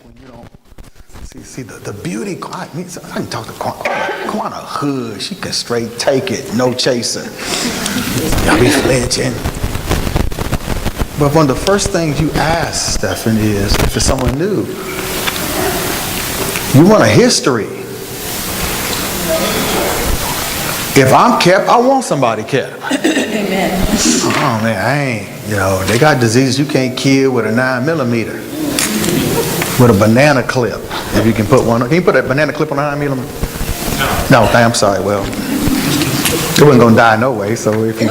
when you don't see the beauty. I can talk to Quanta hood. She can straight take it, no chaser. Y'all be flinching. But one of the first things you ask, Stephen, is if it's someone new, you want a history. If I'm kept, I want somebody kept. Amen. Oh man, I ain't, they got diseases you can't kill with a 9mm. With a banana clip. If you can put one, can you put a banana clip on a 9mm? No, I'm sorry, well, it wasn't gonna die no way, so if you,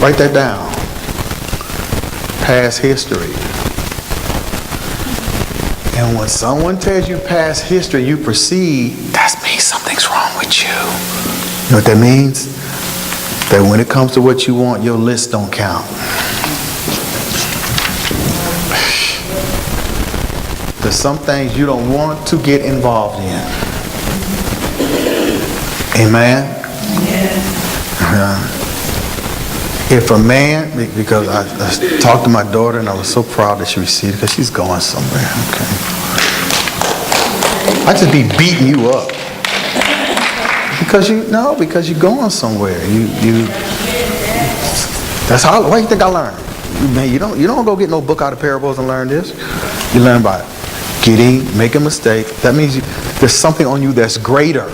write that down. Past history. And when someone tells you past history, you proceed, that means something's wrong with you. You know what that means? That when it comes to what you want, your list don't count. There's some things you don't want to get involved in. Amen? Yeah. If a man, because I talked to my daughter and I was so proud that she received it because she's going somewhere. Okay. I just be beating you up. Because you're going somewhere. That's how, what do you think I learned? Man, you don't go get no book out of parables and learn this. You learn by make a mistake. That means there's something on you that's greater.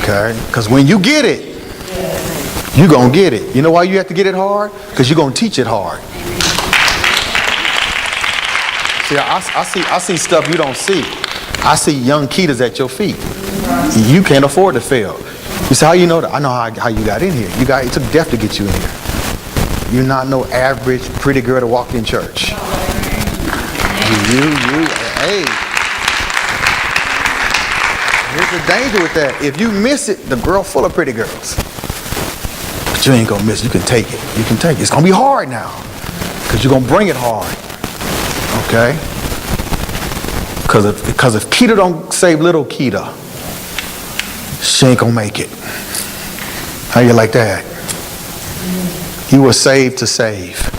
Okay? Because when you get it, you're going to get it. You know why you have to get it hard? Because you're going to teach it hard. See, I see stuff you don't see. I see young Ketas at your feet. You can't afford to fail. You say, how you know that? I know how you got in here. It took death to get you in here. You're not no average pretty girl that walked in church. Hey. Here's the danger with that. If you miss it, the girl full of pretty girls. But you ain't gonna miss it. You can take it. You can take it. It's gonna be hard now. Because you're gonna bring it hard. Okay? Because if Keita don't save little Keita, she ain't gonna make it. How you like that? You were saved to save.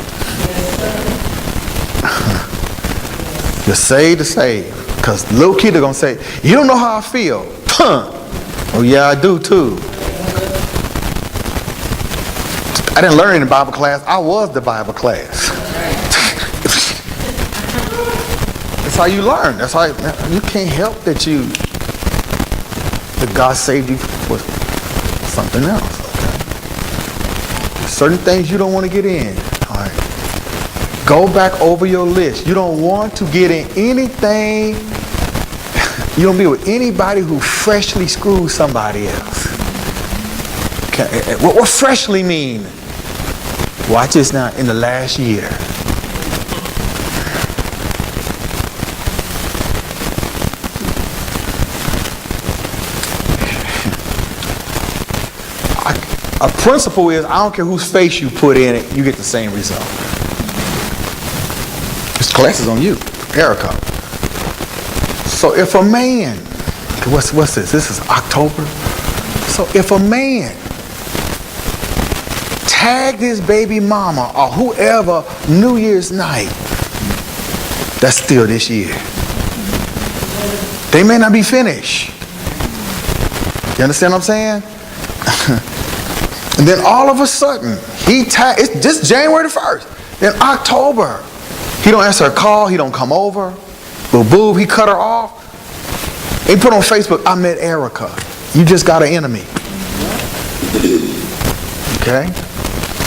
You're saved to save. Because little Keita gonna say, you don't know how I feel. Oh yeah, I do too. I didn't learn in Bible class. I was the Bible class. That's how you learn. That's how you can't help that God saved you for something else. Okay? Certain things you don't want to get in. All right. Go back over your list. You don't want to get in anything. You don't be with anybody who freshly screwed somebody else. Okay. What freshly mean? Watch this now. In the last year. A principle is, I don't care whose face you put in it, you get the same result. This class is on you, Erica. So if a man, what's this? This is October. So if a man tagged his baby mama or whoever New Year's night, that's still this year. They may not be finished. You understand what I'm saying? And then all of a sudden, it's just January the 1st. Then October, he don't answer a call, he don't come over. Little boob, he cut her off. He put on Facebook, I met Erica. You just got an enemy. Okay?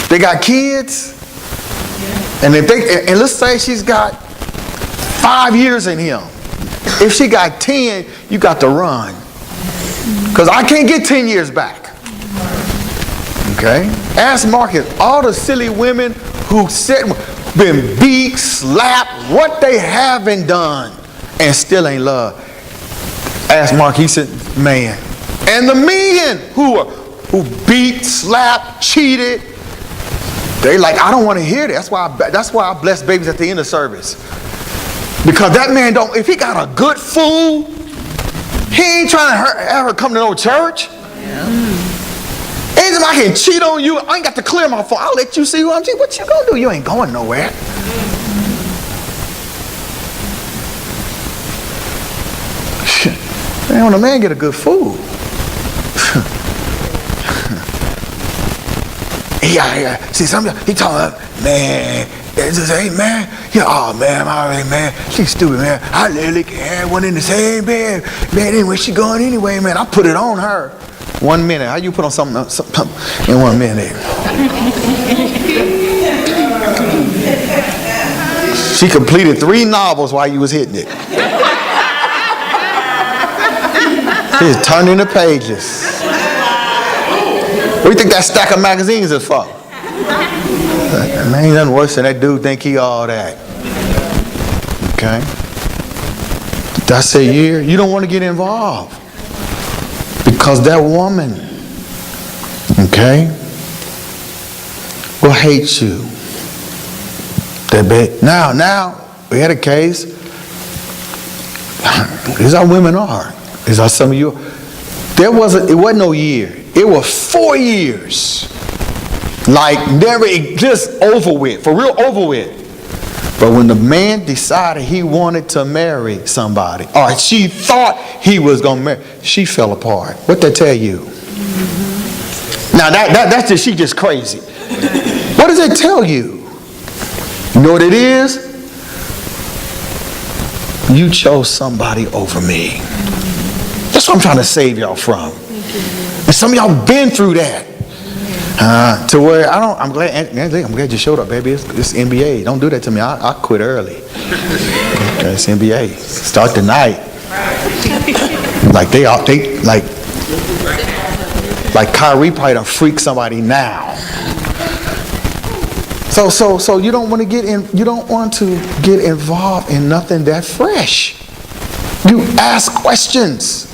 They got kids. And and let's say she's got 5 years in him. If she got 10, you got to run. Because I can't get 10 years back. Okay? Ask Marcus, all the silly women who been beat, slapped, what they haven't done, and still ain't loved. Ask Mark, he said, man. And the men who beat, slapped, cheated, they like, I don't want to hear that. That's why I bless babies at the end of service. Because that man if he got a good fool, he ain't trying to ever come to no church. Yeah. Anytime I can cheat on you, I ain't got to clear my phone. I'll let you see who I'm cheating. What you gonna do? You ain't going nowhere. Man, when a man get a good food, yeah. See, some he talking about, man, it's just, hey, man, yeah, oh, man, all right, man, she's stupid, man. I literally can have one in the same bed. Man, anyway, she going anyway, man. I put it on her. 1 minute. How you put on something in 1 minute? She completed 3 novels while you was hitting it. She's turning the pages. What do you think that stack of magazines is for? Man, ain't nothing worse than that dude think he all that. Okay? That's a year. You don't want to get involved. Because that woman, okay, will hate you. Now, we had a case. These are women are. These are some of you. It wasn't no year. It was 4 years. Like never, just over with. For real, over with. But when the man decided he wanted to marry somebody, or she thought he was going to marry, she fell apart. What that tell you? Now that's just, she just crazy. What does it tell you? You know what it is? You chose somebody over me. That's what I'm trying to save y'all from. And some of y'all been through that. To where I'm glad you showed up, baby. It's NBA. Don't do that to me. I quit early. Okay, it's NBA. Start tonight. Like Kyrie probably done freak somebody now. So you don't want to get in. You don't want to get involved in nothing that fresh. You ask questions.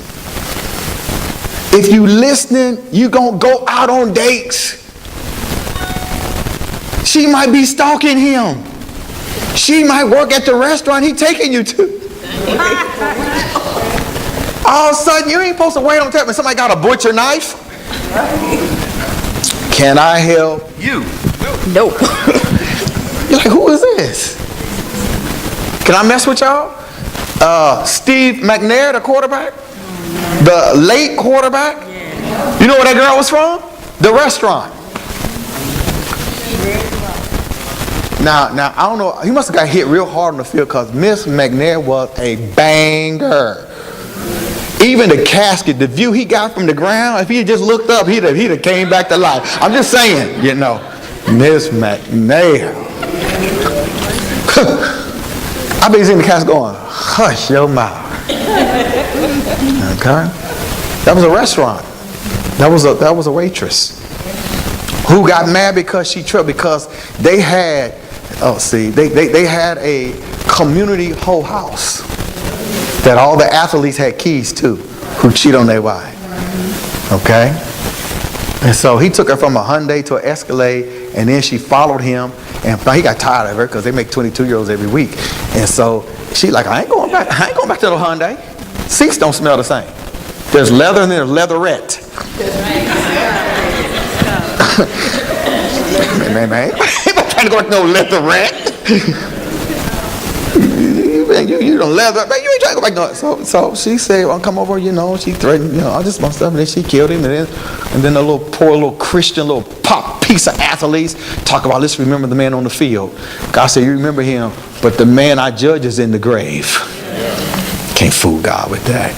If you listening, you gonna go out on dates. She might be stalking him. She might work at the restaurant he taking you to. All of a sudden, you ain't supposed to wait on tap and somebody got a butcher knife. Can I help you? Nope. You're like, who is this? Can I mess with y'all? Steve McNair, the quarterback? The late quarterback? Yeah. You know where that girl was from? The restaurant. Now, I don't know. He must have got hit real hard on the field because Miss McNair was a banger. Even the casket, the view he got from the ground, if he had just looked up, he'd have came back to life. I'm just saying, you know, Miss McNair. I bet he's in the casket going, hush your mouth. Okay, that was a restaurant. That was a waitress who got mad because she tripped because they had they had a community whole house that all the athletes had keys to who cheat on their wife. Okay, and so he took her from a Hyundai to an Escalade, and then she followed him, and he got tired of her because they make 22-year-olds every week, and so she like, I ain't going back to the Hyundai. Seats don't smell the same. There's leather and there's leatherette. man, ain't trying to go to no leatherette. you don't leather, man. You ain't trying to go back no. So she said, "I'll come over." You know, she threatened. You know, I just want stuff, and then she killed him. And then the poor little Christian, little pop piece of athletes talk about, let's remember the man on the field. God said, you remember him, but the man I judge is in the grave. Can't fool God with that.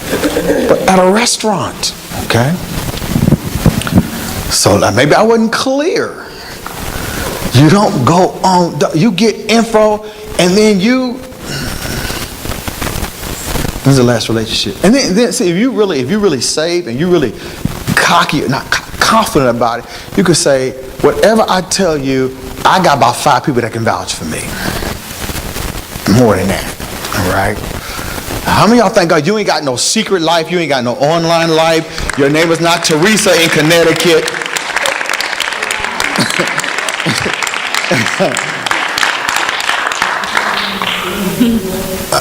But at a restaurant, okay? So maybe I wasn't clear. You don't go on, you get info, and then this is the last relationship. And then see, if you really saved and you really cocky, not confident about it, you could say, whatever I tell you, I got about 5 people that can vouch for me. More than that, all right? How many of y'all think, God, you ain't got no secret life, you ain't got no online life, your name is not Teresa in Connecticut.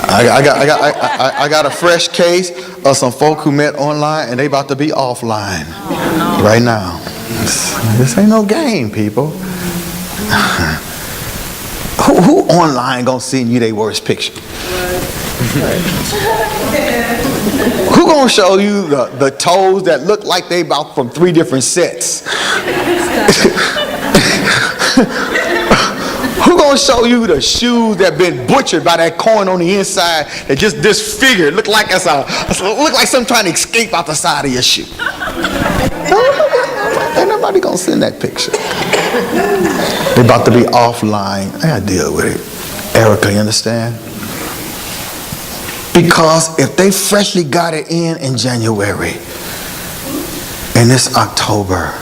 I got a fresh case of some folk who met online and they about to be offline right now. This ain't no game, people. Who online gonna send you their worst picture? Who gonna show you the toes that look like they about from 3 different sets? Who gonna show you the shoes that been butchered by that corn on the inside that just disfigured, look like something trying to escape out the side of your shoe? Ain't nobody gonna send that picture. They about to be offline. I gotta deal with it. Erica, you understand? Because if they freshly got it in January, and it's October,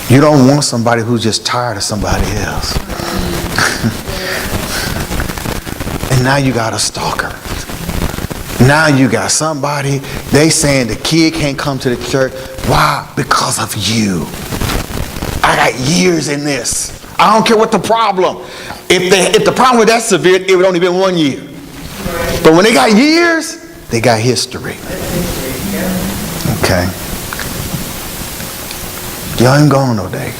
you don't want somebody who's just tired of somebody else. And now you got a stalker. Now you got somebody, they saying the kid can't come to the church. Why? Because of you. I got years in this. I don't care what the problem. If the problem was that severe, it would only been 1 year. But when they got years, they got history. Okay. Y'all ain't going no day.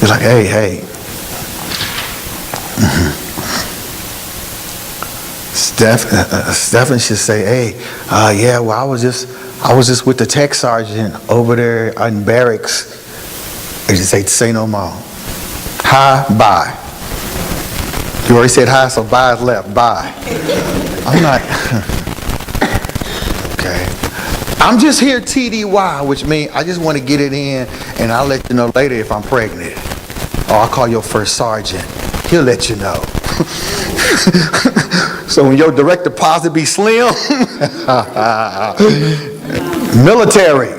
It's like, hey. Stephen should say, hey, yeah, well, I was just with the tech sergeant over there in barracks. They just say no more. Hi, bye. You already said hi, so bye is left. Bye. I'm not. Okay. I'm just here TDY, which means I just want to get it in, and I'll let you know later if I'm pregnant. Or I'll call your first sergeant. He'll let you know. So when your direct deposit be slim, military.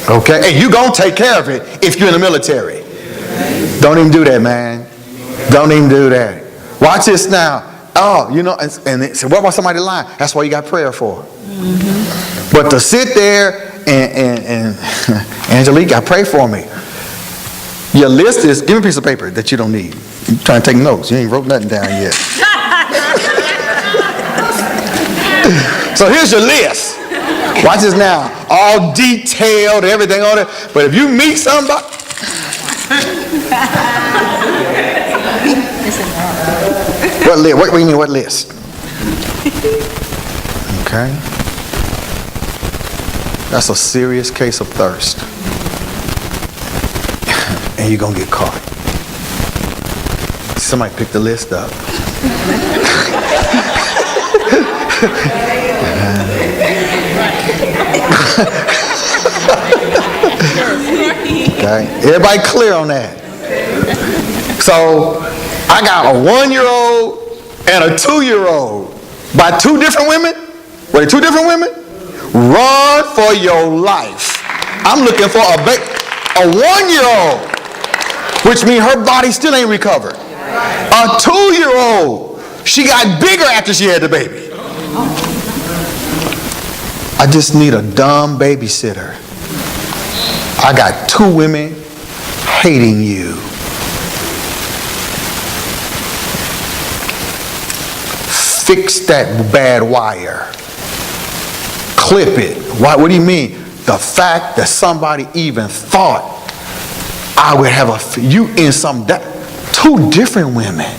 Okay, and you gonna take care of it if you're in the military. Don't even do that, man. Don't even do that. Watch this now. Oh, you know, and they say, what about somebody lying? That's why you got prayer for. Mm-hmm. But to sit there and Angelique, I pray for me. Your list is, give me a piece of paper that you don't need. You're trying to take notes. You ain't wrote nothing down yet. So here's your list. Watch this now. All detailed, everything on it. But if you meet somebody, what list? What do you mean, what list? Okay. That's a serious case of thirst. And you're going to get caught. Somebody pick the list up. Okay. Everybody clear on that? So I got a 1-year-old and a 2-year-old by 2 different women. Were they 2 different women? Run for your life. I'm looking for a 1-year-old, which means her body still ain't recovered. A 2-year-old, she got bigger after she had the baby. I just need a dumb babysitter. I got 2 women hating you. Fix that bad wire. Clip it. What do you mean? The fact that somebody even thought I would have you in some 2 different women.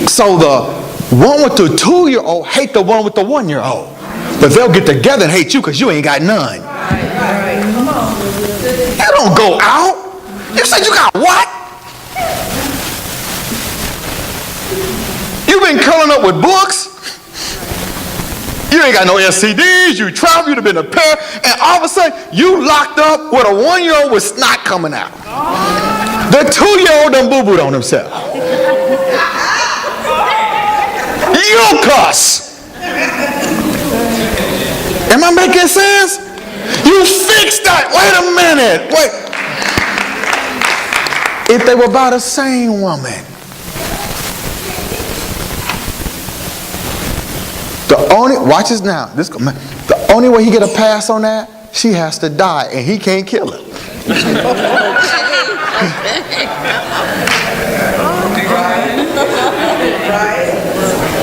So the one with the 2-year-old hate the one with the 1-year-old. But they'll get together and hate you because you ain't got none. You don't go out. You said you got what? You've been curling up with books. You ain't got no STDs. You travel. You've been a pair. And all of a sudden, you locked up with a 1-year-old with snot coming out. The 2-year-old done boo-booed on himself. You cuss. Am I making sense? You fixed that. Wait a minute. Wait. If they were by the same woman. Watch this now. The only way he get a pass on that, she has to die and he can't kill her.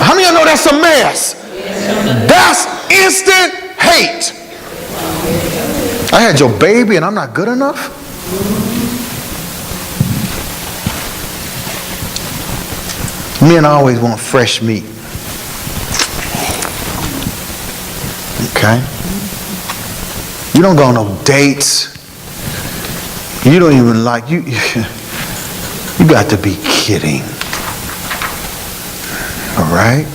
How many of you know that's a mess? That's instant hate. I had your baby and I'm not good enough? Men always want fresh meat. Okay? You don't go on no dates. You don't even like, you got to be kidding. All right?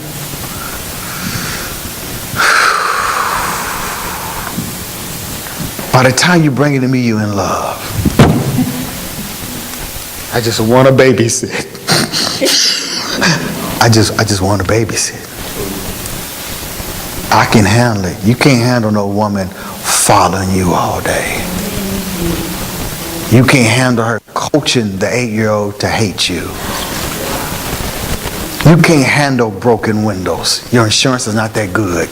By the time you bring it to me, you in love. I just want to babysit. I just want to babysit. I can handle it. You can't handle no woman following you all day. You can't handle her coaching the 8-year-old to hate you. You can't handle broken windows. Your insurance is not that good.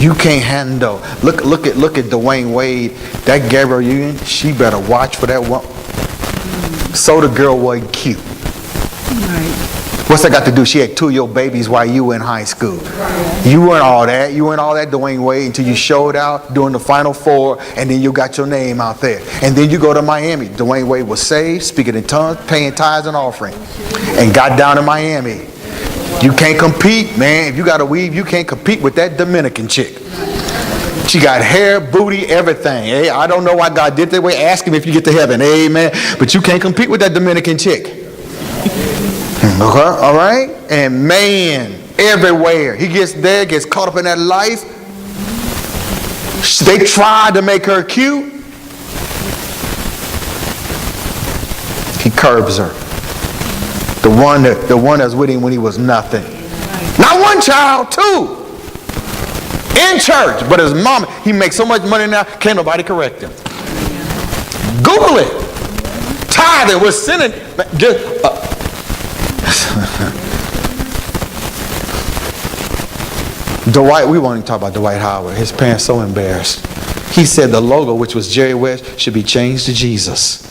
You can't handle. Look at Dwayne Wade. That Gabrielle Union, she better watch for that one. So the girl wasn't cute. Right. What's that got to do? She had 2 of your babies while you were in high school. You weren't all that. You weren't all that Dwayne Wade until you showed out during the Final Four, and then you got your name out there. And then you go to Miami. Dwayne Wade was saved, speaking in tongues, paying tithes and offering, and got down to Miami. You can't compete, man. If you got a weave, you can't compete with that Dominican chick. She got hair, booty, everything. Hey, I don't know why God did that way. Ask him if you get to heaven. Amen. But you can't compete with that Dominican chick. Okay, all right? And man, everywhere. He gets there, gets caught up in that life. They tried to make her cute. He curbs her. The one that's with him when he was nothing. Not one child, 2. In church. But his mom, he makes so much money now, can't nobody correct him. Google it. Tithing was sinning. Dwight, we won't even talk about Dwight Howard. His parents so embarrassed. He said the logo, which was Jerry West, should be changed to Jesus.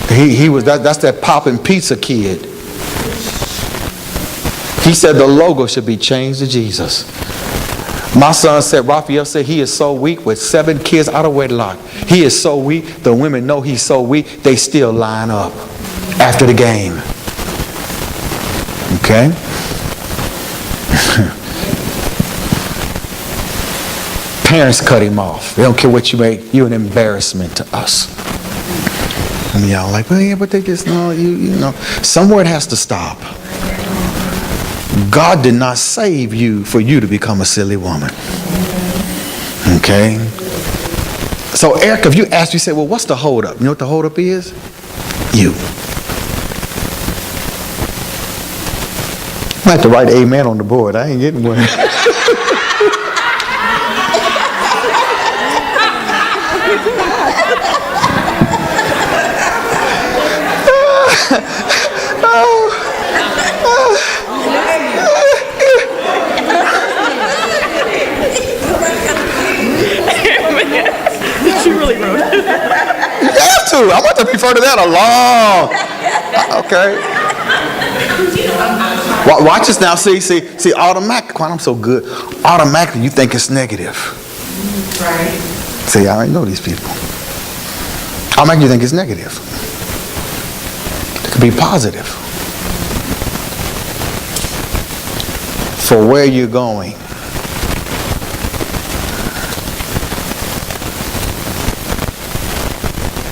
That's that popping pizza kid. He said the logo should be changed to Jesus. My son said, Raphael said he is so weak with 7 kids out of wedlock. He is so weak. The women know he's so weak. They still line up after the game. Okay? Parents cut him off. They don't care what you make. You're an embarrassment to us. And y'all like, well, yeah, but they just know, you know. Somewhere it has to stop. God did not save you for you to become a silly woman. Okay? So, Eric, if you ask, you say, well, what's the holdup? You know what the holdup is? You. I have to write amen on the board. I ain't getting one. She really wrote it. You have to. I want to be further that along. Okay. Watch this now. See, automatically, I'm so good. Automatically, you think it's negative. Right. See, I already know these people. Automatically, you think it's negative. It could be positive. For where you're going.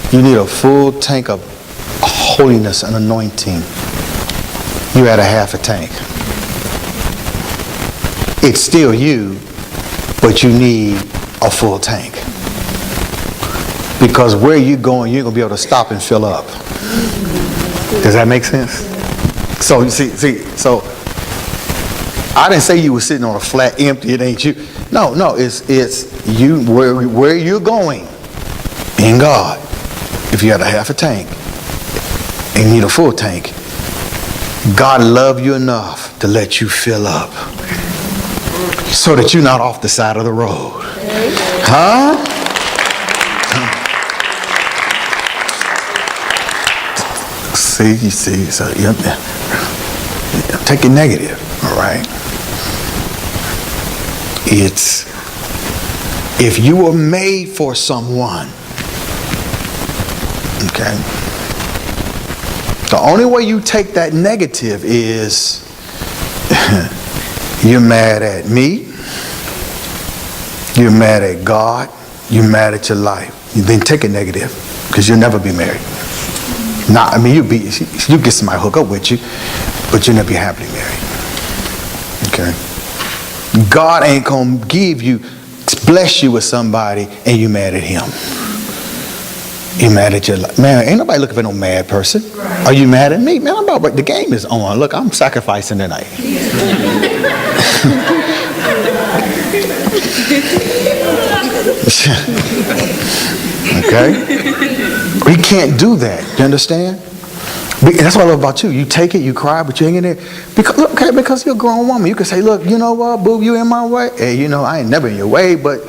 You need a full tank of holiness and anointing. You had a half a tank. It's still you, but you need a full tank. Because where you're going, you're going to be able to stop and fill up. Does that make sense? So you see, so I didn't say you were sitting on a flat empty, it ain't you. No, it's you where you're going in God. If you had a half a tank and you need a full tank, God loved you enough to let you fill up so that you're not off the side of the road. Huh? See, so take it negative, all right? It's, if you were made for someone, okay, The only way you take that negative is you're mad at me, you're mad at God, you're mad at your life. You then take it negative, because you'll never be married. You get somebody hook up with you, but you'll never be happily married. Okay? God ain't gonna bless you with somebody and you mad at him. You mad at your life. Man, ain't nobody looking for no mad person. Right. Are you mad at me? Man, the game is on. Look, I'm sacrificing tonight. Okay? We can't do that. You understand? That's what I love about you. You take it, you cry, but you ain't in there. Because you're a grown woman. You can say, look, you know what, boo, you in my way. Hey, I ain't never in your way, but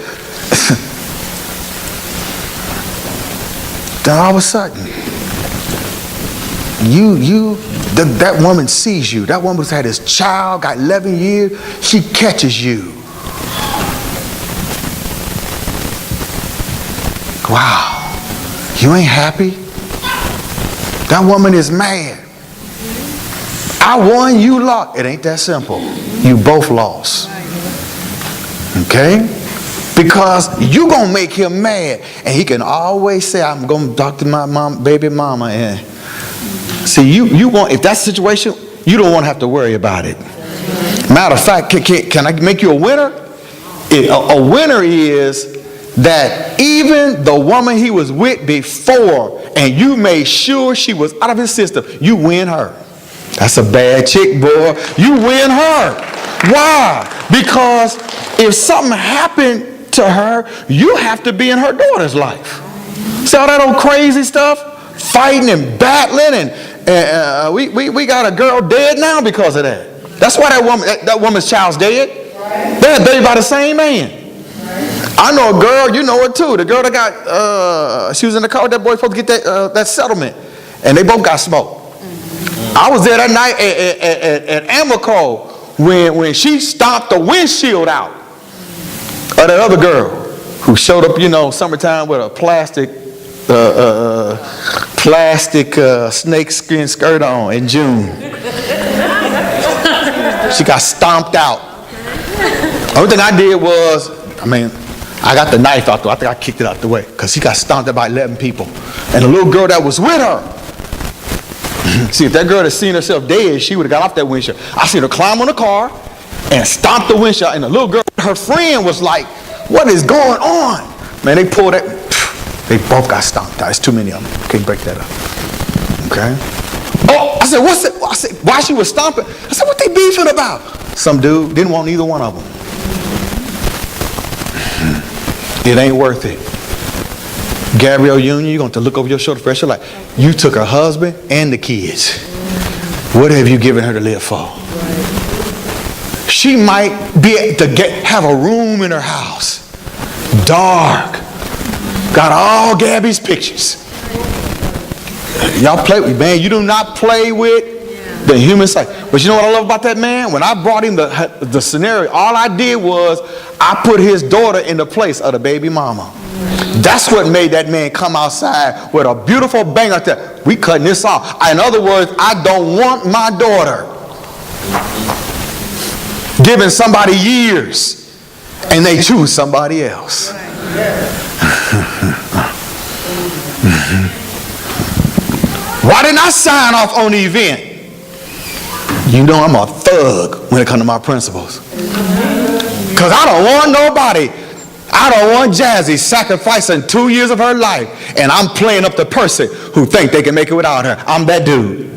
then all of a sudden, that woman sees you. That woman's had this child, got 11 years. She catches you. Wow, you ain't happy? That woman is mad. I won, you lost. It ain't that simple. You both lost. Okay? Because you gonna make him mad, and he can always say, I'm gonna talk to my baby mama. And see, you want, if that's the situation, you don't want to have to worry about it. Matter of fact, can I make you a winner? A winner is that even the woman he was with before, and you made sure she was out of his system, you win her. That's a bad chick, boy. You win her. Why? Because if something happened to her, you have to be in her daughter's life. See all that old crazy stuff? Fighting and battling, and we got a girl dead now because of that. That's why that woman's child's dead. They're baby by the same man. I know a girl, you know her too. The girl that got, she was in the car with that boy supposed to get that settlement. And they both got smoked. I was there that night at Amico when she stomped the windshield out of that other girl who showed up, summertime with a plastic snakeskin skirt on in June. She got stomped out. Only thing I did was, I got the knife out, though. I think I kicked it out the way because she got stomped out by 11 people. And the little girl that was with her, see, if that girl had seen herself dead, she would have got off that windshield. I seen her climb on the car and stomp the windshield. And the little girl, her friend, was like, what is going on? Man, they pulled that. They both got stomped out. It's too many of them. Can't break that up. Okay? Oh, I said, what's it? I said, why she was stomping? I said, what they beefing about? Some dude didn't want either one of them. It ain't worth it. Gabrielle Union, you're going to look over your shoulder for the rest of your life. You took her husband and the kids. What have you given her to live for? She might be able to have a room in her house. Dark. Got all Gabby's pictures. Y'all play with, man, you do not play with the human side. But you know what I love about that man? When I brought him the scenario, all I did was I put his daughter in the place of the baby mama. That's what made that man come outside with a beautiful bang out there. We cutting this off. In other words, I don't want my daughter giving somebody years and they choose somebody else. Why didn't I sign off on the event? You know I'm a thug when it comes to my principles. Because I don't want nobody. I don't want Jazzy sacrificing 2 years of her life and I'm playing up the person who think they can make it without her. I'm that dude.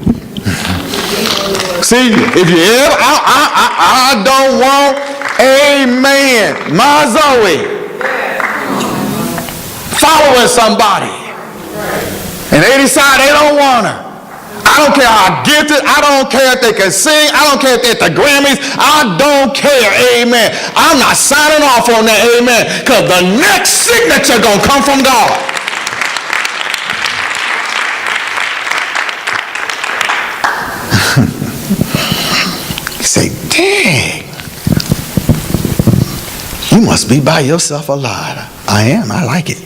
See, if you ever, I don't want, amen, my Zoe following somebody and they decide they don't want her. I don't care how gifted, I don't care if they can sing, I don't care if they're at the Grammys, I don't care, amen. I'm not signing off on that, amen, because the next signature gonna come from God. You say, dang, you must be by yourself a lot. I am, I like it.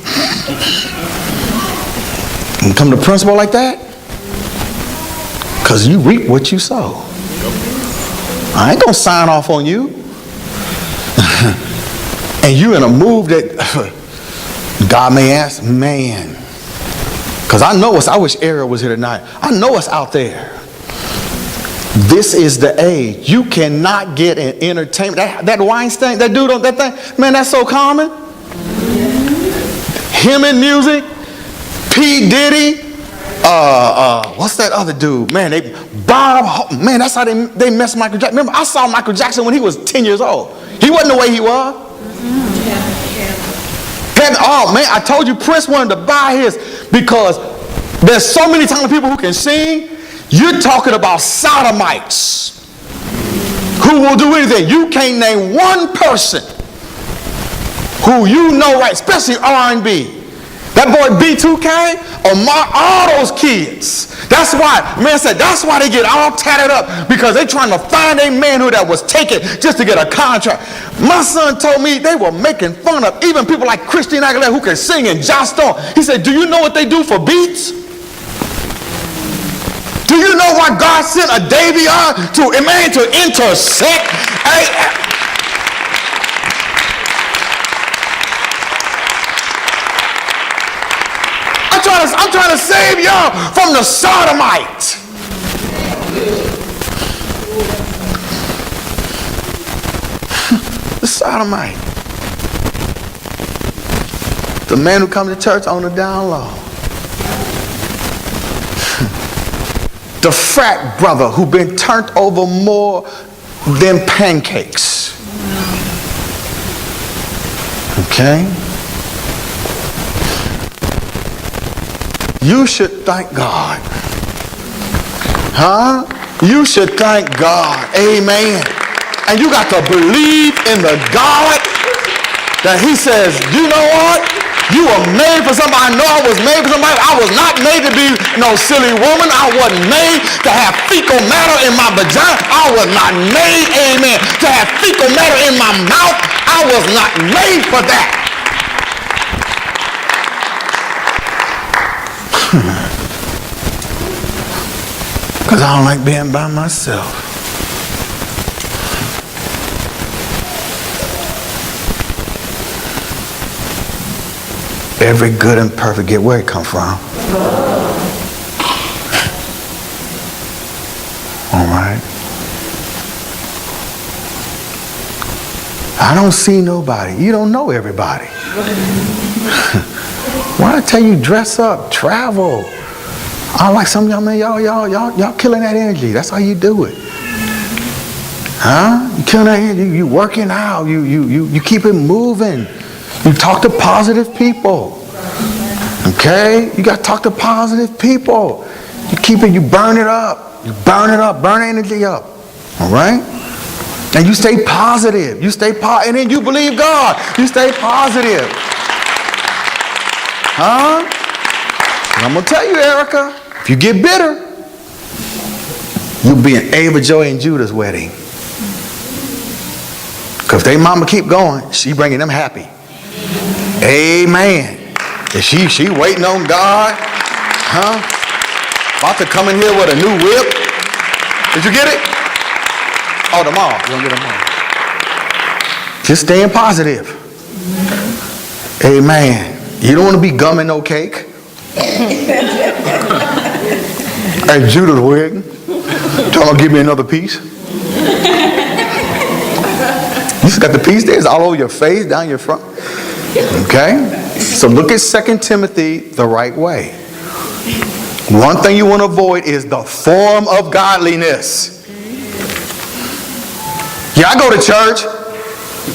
And come to principle like that, Because you reap what you sow. I ain't going to sign off on you. And you in a move that God may ask, man. Because I know I wish Ariel was here tonight. I know it's out there. This is the age. You cannot get an entertainment. That Weinstein, that dude on that thing, man, that's so common. Him in music, P. Diddy, what's that other dude? Man, man, that's how they messed Michael Jackson. Remember, I saw Michael Jackson when he was 10 years old. He wasn't the way he was. Oh man, I told you Prince wanted to buy his because there's so many talented people who can sing. You're talking about sodomites who will do anything. You can't name one person who you know, right, especially R&B. That boy B2K, Omaha, all those kids. That's why, man said, that's why they get all tatted up, because they trying to find a manhood that was taken just to get a contract. My son told me they were making fun of even people like Christina Aguilera who can sing and Joss Stone. He said, do you know what they do for beats? Do you know why God sent a Davion to intersect? I'm trying to save y'all from the sodomite. The sodomite. The man who comes to church on the down low. The frat brother who been turned over more than pancakes. Okay? You should thank God. Huh? You should thank God. Amen. And you got to believe in the God that he says, you know what? You were made for somebody. I know I was made for somebody. I was not made to be no silly woman. I wasn't made to have fecal matter in my vagina. I was not made, amen, to have fecal matter in my mouth. I was not made for that. Because I don't like being by myself. Every good and perfect gift, where it come from? All right. I don't see nobody. You don't know everybody. Why I tell you dress up, travel? I like some of y'all, man, y'all killing that energy. That's how you do it. Huh? You killing that energy, you working out, you keep it moving. You talk to positive people. Okay? You got to talk to positive people. You keep it, you burn it up. You burn it up, burn energy up. All right? And you stay positive. You stay and then you believe God. You stay positive. Huh? And I'm going to tell you, Erica, if you get bitter, you'll be in Ava, Joy, and Judah's wedding. Because if they mama keep going, she bringing them happy. Amen. And she waiting on God. Huh? About to come in here with a new whip. Did you get it? Oh, tomorrow. You're going to get it tomorrow. Just staying positive. Amen. You don't want to be gumming no cake. Hey, Judah's wedding. Tell her to give me another piece. You just got the piece there. It's all over your face, down your front. Okay? So look at 2 Timothy the right way. One thing you want to avoid is the form of godliness. Yeah, I go to church.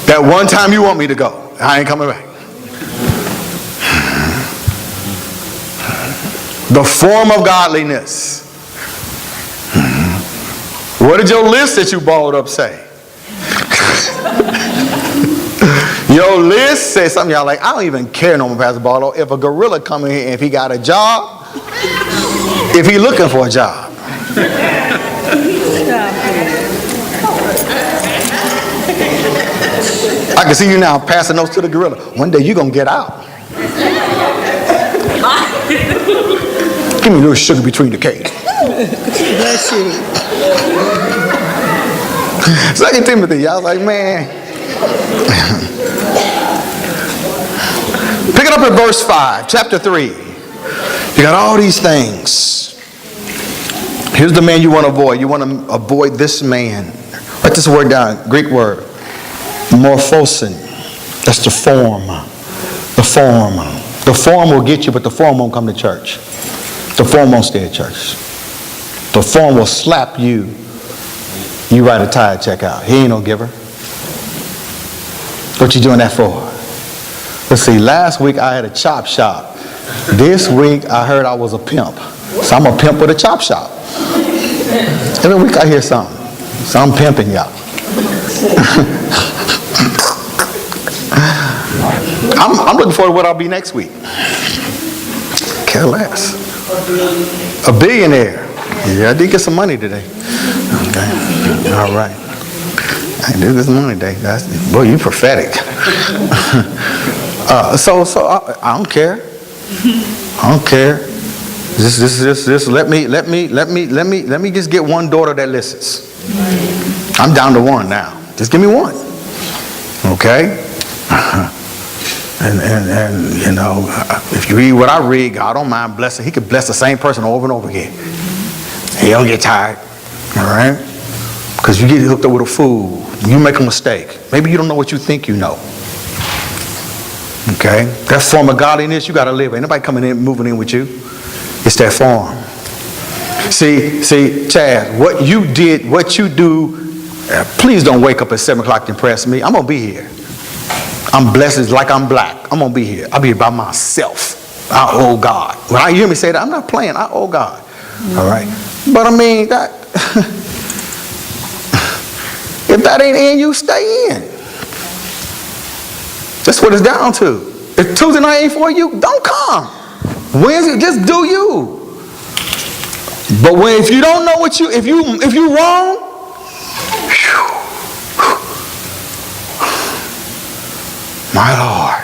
That one time you want me to go. I ain't coming back. The form of godliness. What did your list that you balled up say? Your list says something y'all like, I don't even care no more, Pastor Barlowe. If a gorilla come in here and if he got a job, if he looking for a job. I can see you now passing those to the gorilla. One day you're going to get out. Give me a little sugar between the cake. Bless you. 2 Timothy, I was like, man. Pick it up at verse 5, chapter 3. You got all these things. Here's the man you want to avoid. You want to avoid this man. Write this word down, Greek word. Morphosin. That's the form. The form. The form will get you, but the form won't come to church. The form won't stay at church. The form will slap you. You write a tithe check out. He ain't no giver. What you doing that for? Let's see, last week I had a chop shop. This week I heard I was a pimp. So I'm a pimp with a chop shop. Every week I hear something. So I'm pimping y'all. I'm looking forward to what I'll be next week. Care less. A billionaire. Yeah, I did get some money today. Okay. All right. I did get some money today. Boy, you prophetic. So I don't care. I don't care. Just let me just get one daughter that listens. I'm down to one now. Just give me one. Okay? And you know, if you read what I read, God don't mind blessing. He could bless the same person over and over again. He don't get tired. All right? Because you get hooked up with a fool. You make a mistake. Maybe you don't know what you think you know. Okay? That form of godliness, you got to live. Ain't nobody coming in, moving in with you. It's that form. See, Chad, what you did, what you do, please don't wake up at 7 o'clock to impress me. I'm going to be here. I'm blessed. It's like I'm black. I'm going to be here. I'll be here by myself. I owe God. When I hear me say that, I'm not playing. I owe God. All right? But I mean, that if that ain't in you, stay in. That's what it's down to. If Tuesday night ain't for you, don't come. Wednesday, just do you. But if you don't know what if you wrong, my Lord,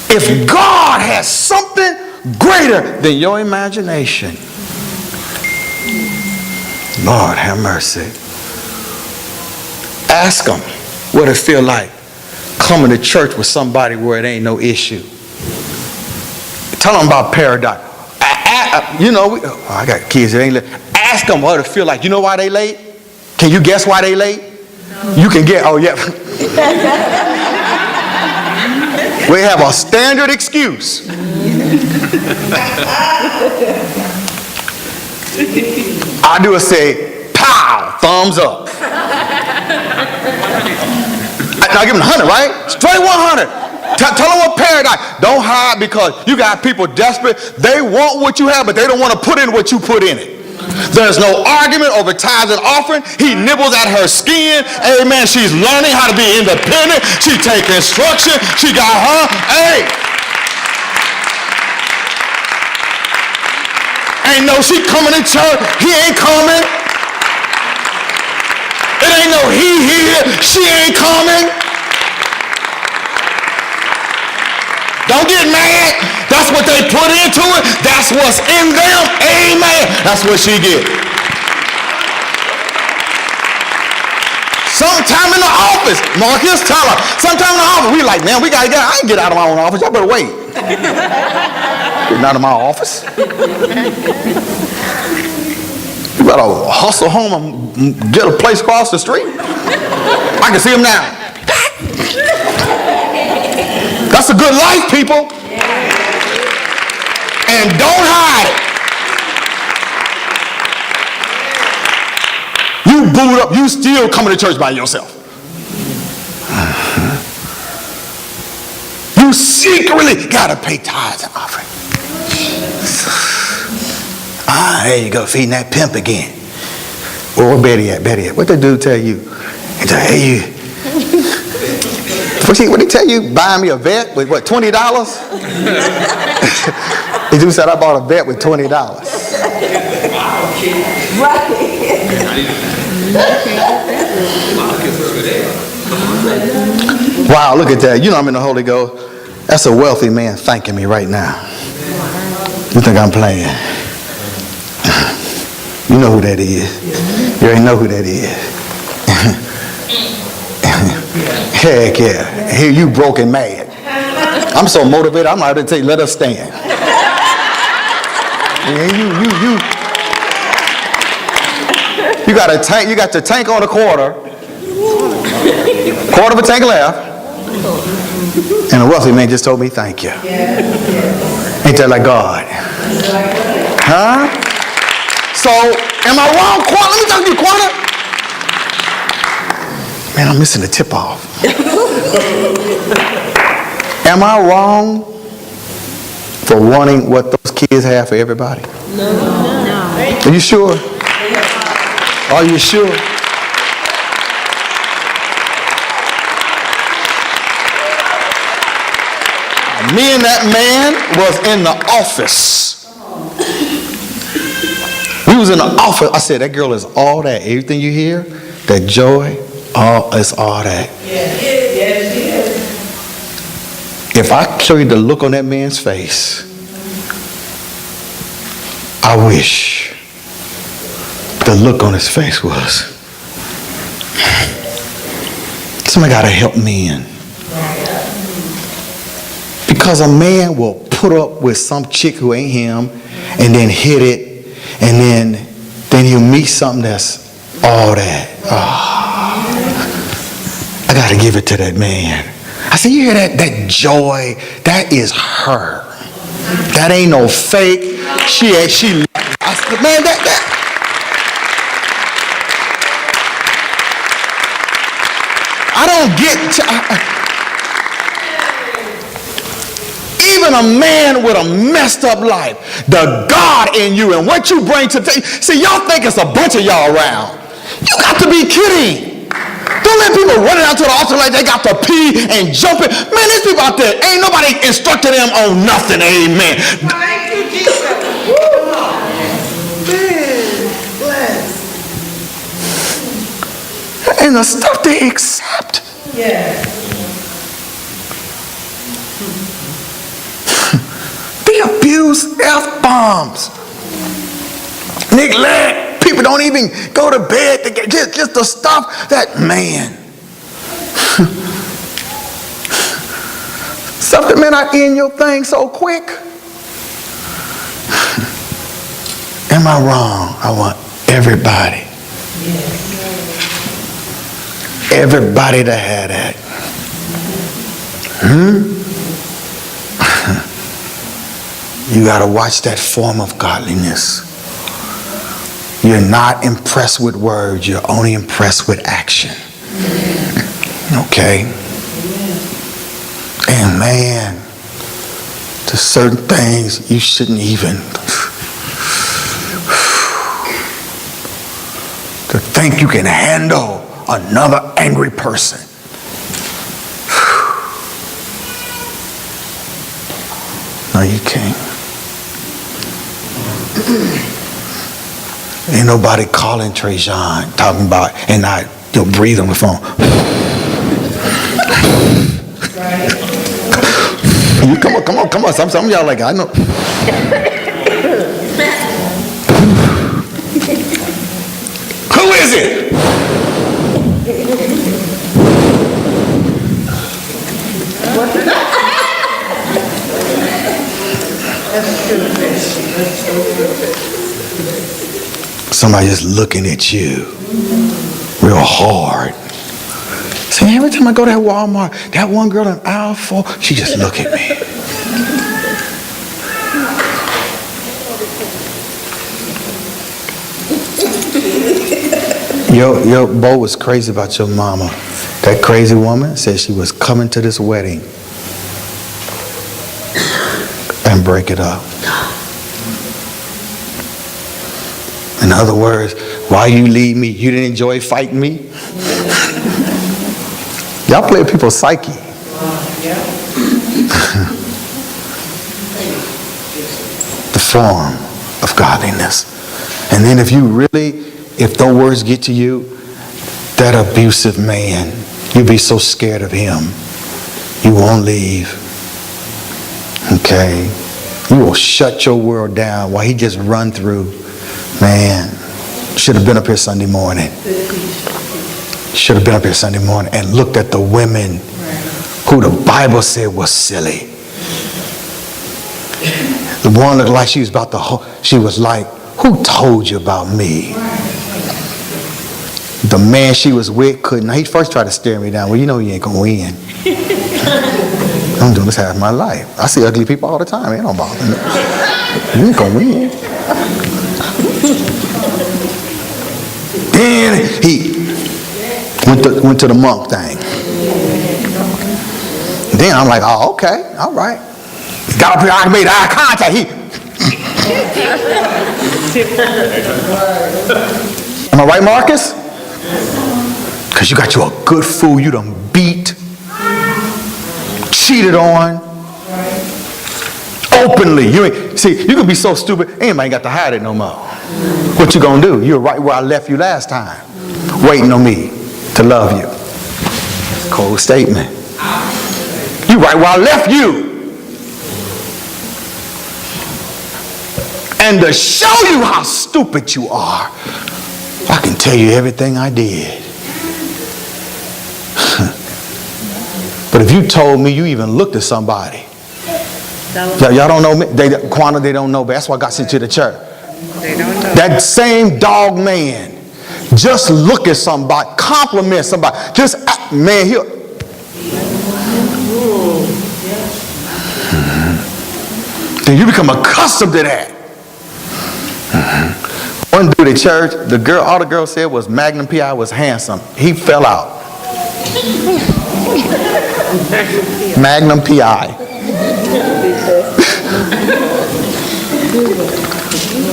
if God has something greater than your imagination, Lord have mercy. Ask them what it feel like coming to church with somebody where it ain't no issue. Tell them about paradise. You know, I got kids that ain't late. Ask them what it feel like. You know why they late? Can you guess why they late? No. You can get, oh yeah. We have a standard excuse. I do a say, pow, thumbs up. Now give them 100, right? Straight 100. Tell them what paradise. Don't hide, because you got people desperate. They want what you have, but they don't want to put in what you put in it. There's no argument over tithes and offering. He nibbles at her skin. Amen. She's learning how to be independent. She take instruction. She got her. Hey. Ain't no she coming to church. He ain't coming. It ain't no he here. She ain't coming. Don't get mad. That's what they put into it. That's what's in them. Amen. That's what she get. Sometime in the office, Marcus, tell her. Sometime in the office, we like, man, we got to get out. I ain't get out of my own office. Y'all better wait. Getting out of my office. You better hustle home and get a place across the street. I can see him now. That's a good life, people. And don't hide it. You boot up, you still coming to church by yourself. You secretly gotta pay tithes and offering. There you go, feeding that pimp again. Well, where Betty at? What the dude tell you? He tell, hey, you. What he tell you? Buy me a vet with what, $20? He dude said I bought a vet with $20. Wow, look at that. You know I'm in the Holy Ghost. That's a wealthy man thanking me right now. You think I'm playing? You know who that is. You already know who that is. Heck yeah. Here you broke and mad. I'm so motivated, I'm not going to tell you, let us stand. Yeah, you got a tank, you got the tank on a quarter of a tank left, and a wealthy man just told me thank you. Ain't that like God? Huh? So, am I wrong, Quanta? Let me talk to you, Quanta. Man, I'm missing the tip off. Am I wrong for wanting what those kids have for everybody? No. Are you sure? Are you sure? Me and that man was in the office. We was in the office. I said, that girl is all that. Everything you hear, that joy, it's all that. Yes, it is. If I show you the look on that man's face, I wish the look on his face was, somebody got to help men. Because a man will put up with some chick who ain't him and then hit it, and then he'll meet something that's all that. I got to give it to that man. I said, you hear that joy? That is her. That ain't no fake. She I said, man, that. I don't get even a man with a messed up life, the God in you and what you bring to see, y'all think it's a bunch of y'all around. You got to be kidding. Don't let people running out to the altar like they got to pee and jumping. Man, these people out there, ain't nobody instructed them on nothing. Amen. Thank you, Jesus. Come on. Man, bless. And the stuff they accept. Yeah. They abuse F-bombs. Neglect. People don't even go to bed to get just the stuff that, man. Stuff that may not end your thing so quick. Am I wrong? I want everybody. Everybody to have that. You got to watch that form of godliness. You're not impressed with words. You're only impressed with action. Okay? And man, to certain things you shouldn't even. To think you can handle another angry person. No, you can't. Ain't nobody calling Trajan talking about, and you'll breathe on the phone. You come on. Some of y'all like, I know. Who is it? Somebody just looking at you real hard. See, every time I go to that Walmart, that one girl in aisle 4, she just look at me. Your Bo was crazy about your mama. That crazy woman said she was coming to this wedding and break it up. In other words, why you leave me? You didn't enjoy fighting me? Y'all play with people's psyche. The form of godliness. And then if those words get to you, that abusive man, you'll be so scared of him, you won't leave. Okay? You will shut your world down while he just run through. Man, Should have been up here Sunday morning. Should have been up here Sunday morning and looked at the women who the Bible said was silly. The one looked like she was about to, she was like, who told you about me? The man she was with couldn't. He first tried to stare me down. Well, you know you ain't gonna win. I'm doing this half my life. I see ugly people all the time. It don't bother me. You ain't gonna win. Then he went to the monk thing. Then I'm like, oh, okay, all right. Got up here, I made eye contact. Am I right, Marcus? Because you got you a good fool you done beat, cheated on, openly. You ain't, see, you can be so stupid, anybody got to hide it no more. What you gonna do? You're right where I left you last time, waiting on me to love you. Cold statement. You right where I left you. And to show you how stupid you are, I can tell you everything I did. But if you told me you even looked at somebody, y'all don't know me. They don't know, but that's why I got sent to the church. They don't know. That same dog man, just look at somebody, compliment somebody, just man, then you become accustomed to that. One dude at church, all the girl said was Magnum P.I. was handsome. He fell out. Magnum P.I.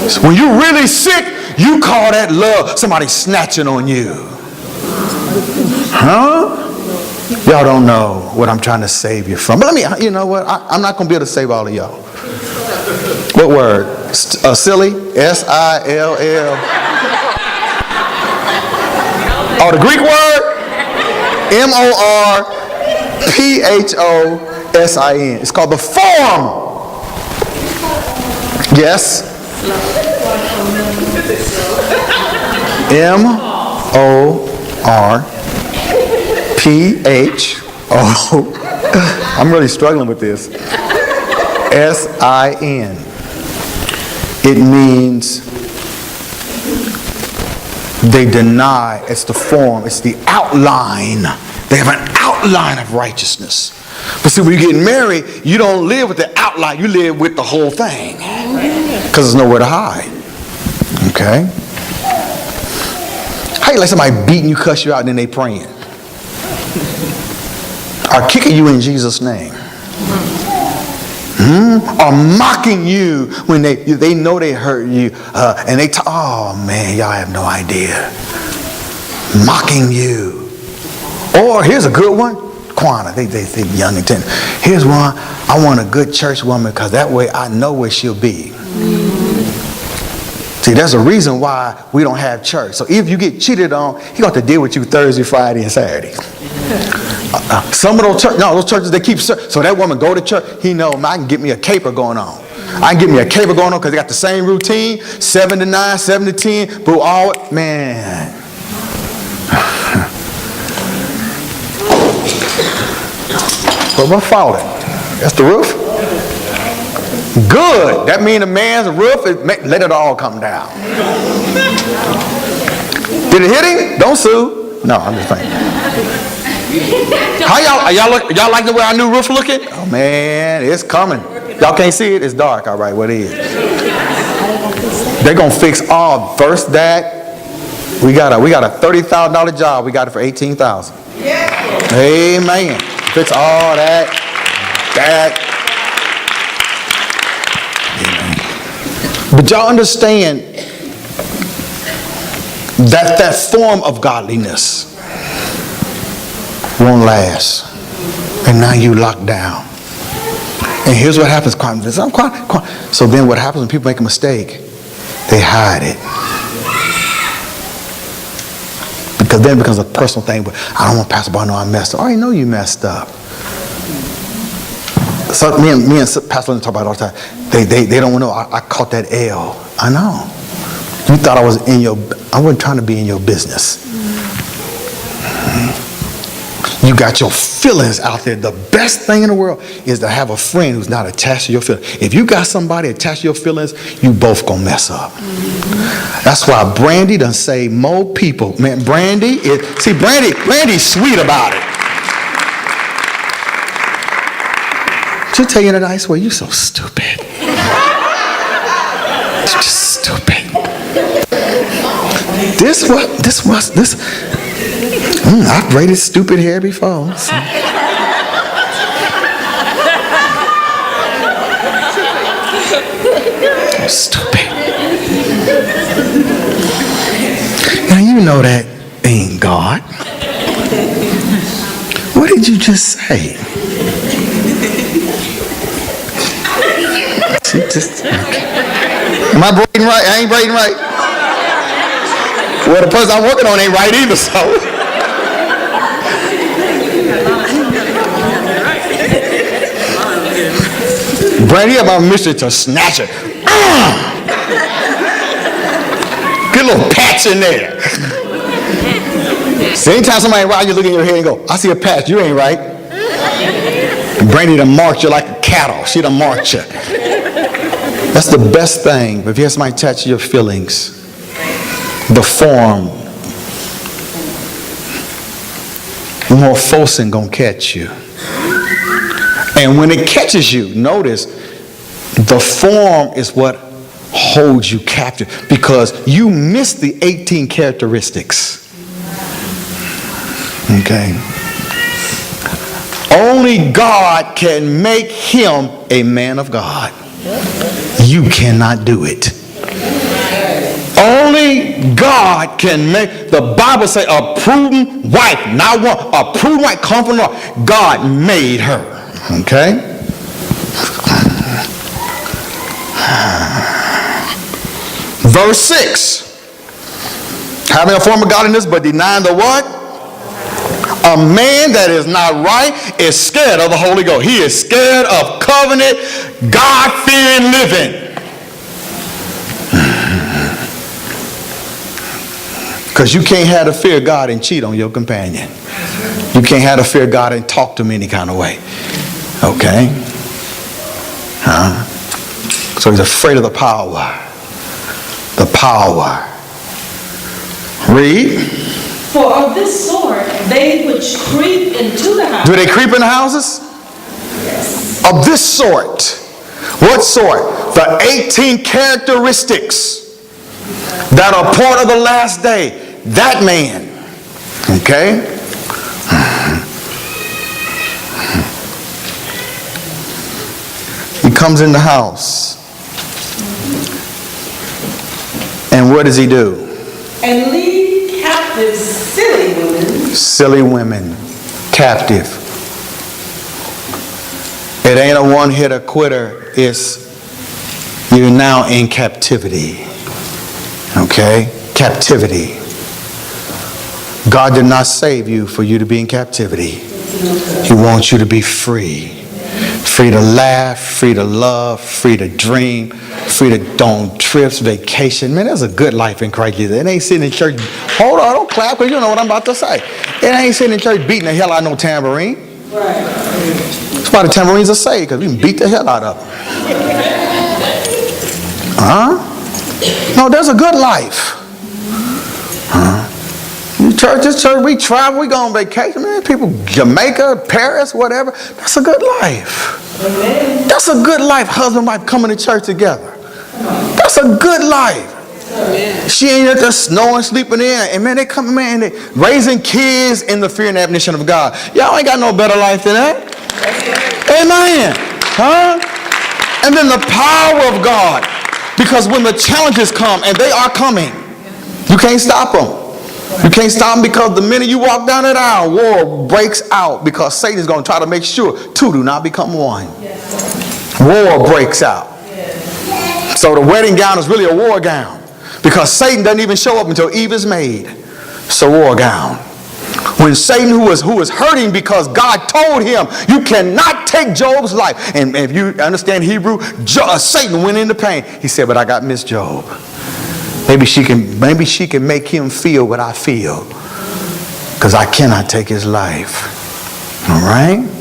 So when you're really sick, you call that love. Somebody snatching on you. Huh? Y'all don't know what I'm trying to save you from. But you know what? I'm not going to be able to save all of y'all. What word? Silly? S-I-L-L. Oh, the Greek word? M-O-R-P-H-O-S-I-N. It's called the form. Yes? M-O-R-P-H-O. I'm really struggling with this. S-I-N. It means they deny. It's the form. It's the outline. They have an outline of righteousness. But see, when you get married, you don't live with the outline. You live with the whole thing. Because there's nowhere to hide. Okay? How you let somebody beating you, cuss you out, and then they praying? Or kicking you in Jesus' name? Or mocking you when they know they hurt you, and they oh man, y'all have no idea. Mocking you. Or here's a good one, Quana. They young and tender. Here's one. I want a good church woman because that way I know where she'll be. See, there's a reason why we don't have church. So if you get cheated on, he got to deal with you Thursday, Friday, and Saturday. Some of those churches, they keep, so that woman go to church, he know, I can get me a caper going on. I can get me a caper going on because they got the same routine, 7 to 9, 7 to 10, but all, man. But what fault it? That's the roof? Good. That means a man's roof, let it all come down. Did it hit him? Don't sue. No, I'm just saying. How y'all like the way our new roof looking? Oh man, it's coming. Y'all can't see it. It's dark. All right, what it is? They're gonna fix all. First that we got a $30,000 job. We got it for $18,000. Yeah. Amen. Fix all that. Amen. But y'all understand that form of godliness won't last. And now you locked down. And here's what happens. So then what happens when people make a mistake? They hide it. Because then it becomes a personal thing. But I don't want Pastor Barlowe to know I messed up. I already know you messed up. So me and Pastor Lynn talk about it all the time. They don't know I caught that L. I know. You thought I was in your, I wasn't trying to be in your business. You got your feelings out there. The best thing in the world is to have a friend who's not attached to your feelings. If you got somebody attached to your feelings, you both gonna mess up. That's why Brandy done saved more people. Man, Brandy's sweet about it. She'll tell you in a nice way, you so stupid. You're just stupid. I've braided stupid hair before. So. Stupid. Now you know that ain't God. What did you just say? Am I braiding right? I ain't braiding right. Well, the person I'm working on ain't right either, so. Brandy, you have my mission to snatch it. Get a little patch in there. So anytime somebody ain't right, you look in your head and go, I see a patch, you ain't right. Brandy done marked you like a cattle. She done marked you. That's the best thing. But if you have somebody attached to your feelings, the form, more forcing gonna catch you. And when it catches you, notice the form is what holds you captive because you miss the 18 characteristics. Okay. Only God can make him a man of God. You cannot do it. Only God can make, the Bible says, a prudent wife, not one, a prudent wife come from the Lord. God made her. Okay? Verse 6. Having a form of godliness, but denying the what? A man that is not right is scared of the Holy Ghost. He is scared of covenant, God-fearing living. Because you can't have the fear of God and cheat on your companion. You can't have the fear of God and talk to him any kind of way. Okay? So he's afraid of the power. The power. Read. For of this sort, they which creep into the house. Do they creep in the houses? Yes. Of this sort. What sort? The 18 characteristics that are part of the last day. That man. Okay? He comes in the house. And what does he do? And lead captive silly women. Silly women. Captive. It ain't a one-hitter quitter. It's you're now in captivity. Okay? Captivity. God did not save you for you to be in captivity. He wants you to be free. Free to laugh, free to love, free to dream, free to go on trips, vacation. Man, there's a good life in Christ Jesus. It ain't sitting in church. Hold on, don't clap because you know what I'm about to say. It ain't sitting in church beating the hell out of no tambourine. Right. That's why the tambourines are saved, because we can beat the hell out of them. No, there's a good life. This church, we travel, we go on vacation. Man, people, Jamaica, Paris, whatever. That's a good life. Amen. That's a good life. Husband and wife coming to church together. That's a good life. Amen. She ain't at the snow and sleeping in. And man, they come, man, they raising kids in the fear and admonition of God. Y'all ain't got no better life than that. Amen. And then the power of God. Because when the challenges come, and they are coming, you can't stop them. You can't stop them because the minute you walk down that aisle, war breaks out because Satan is going to try to make sure two do not become one. War breaks out. So the wedding gown is really a war gown because Satan doesn't even show up until Eve is made. It's a war gown. When Satan, who was hurting because God told him, you cannot take Job's life. And if you understand Hebrew, Satan went into pain. He said, but I got Miss Job. Maybe she can make him feel what I feel, because I cannot take his life. All right?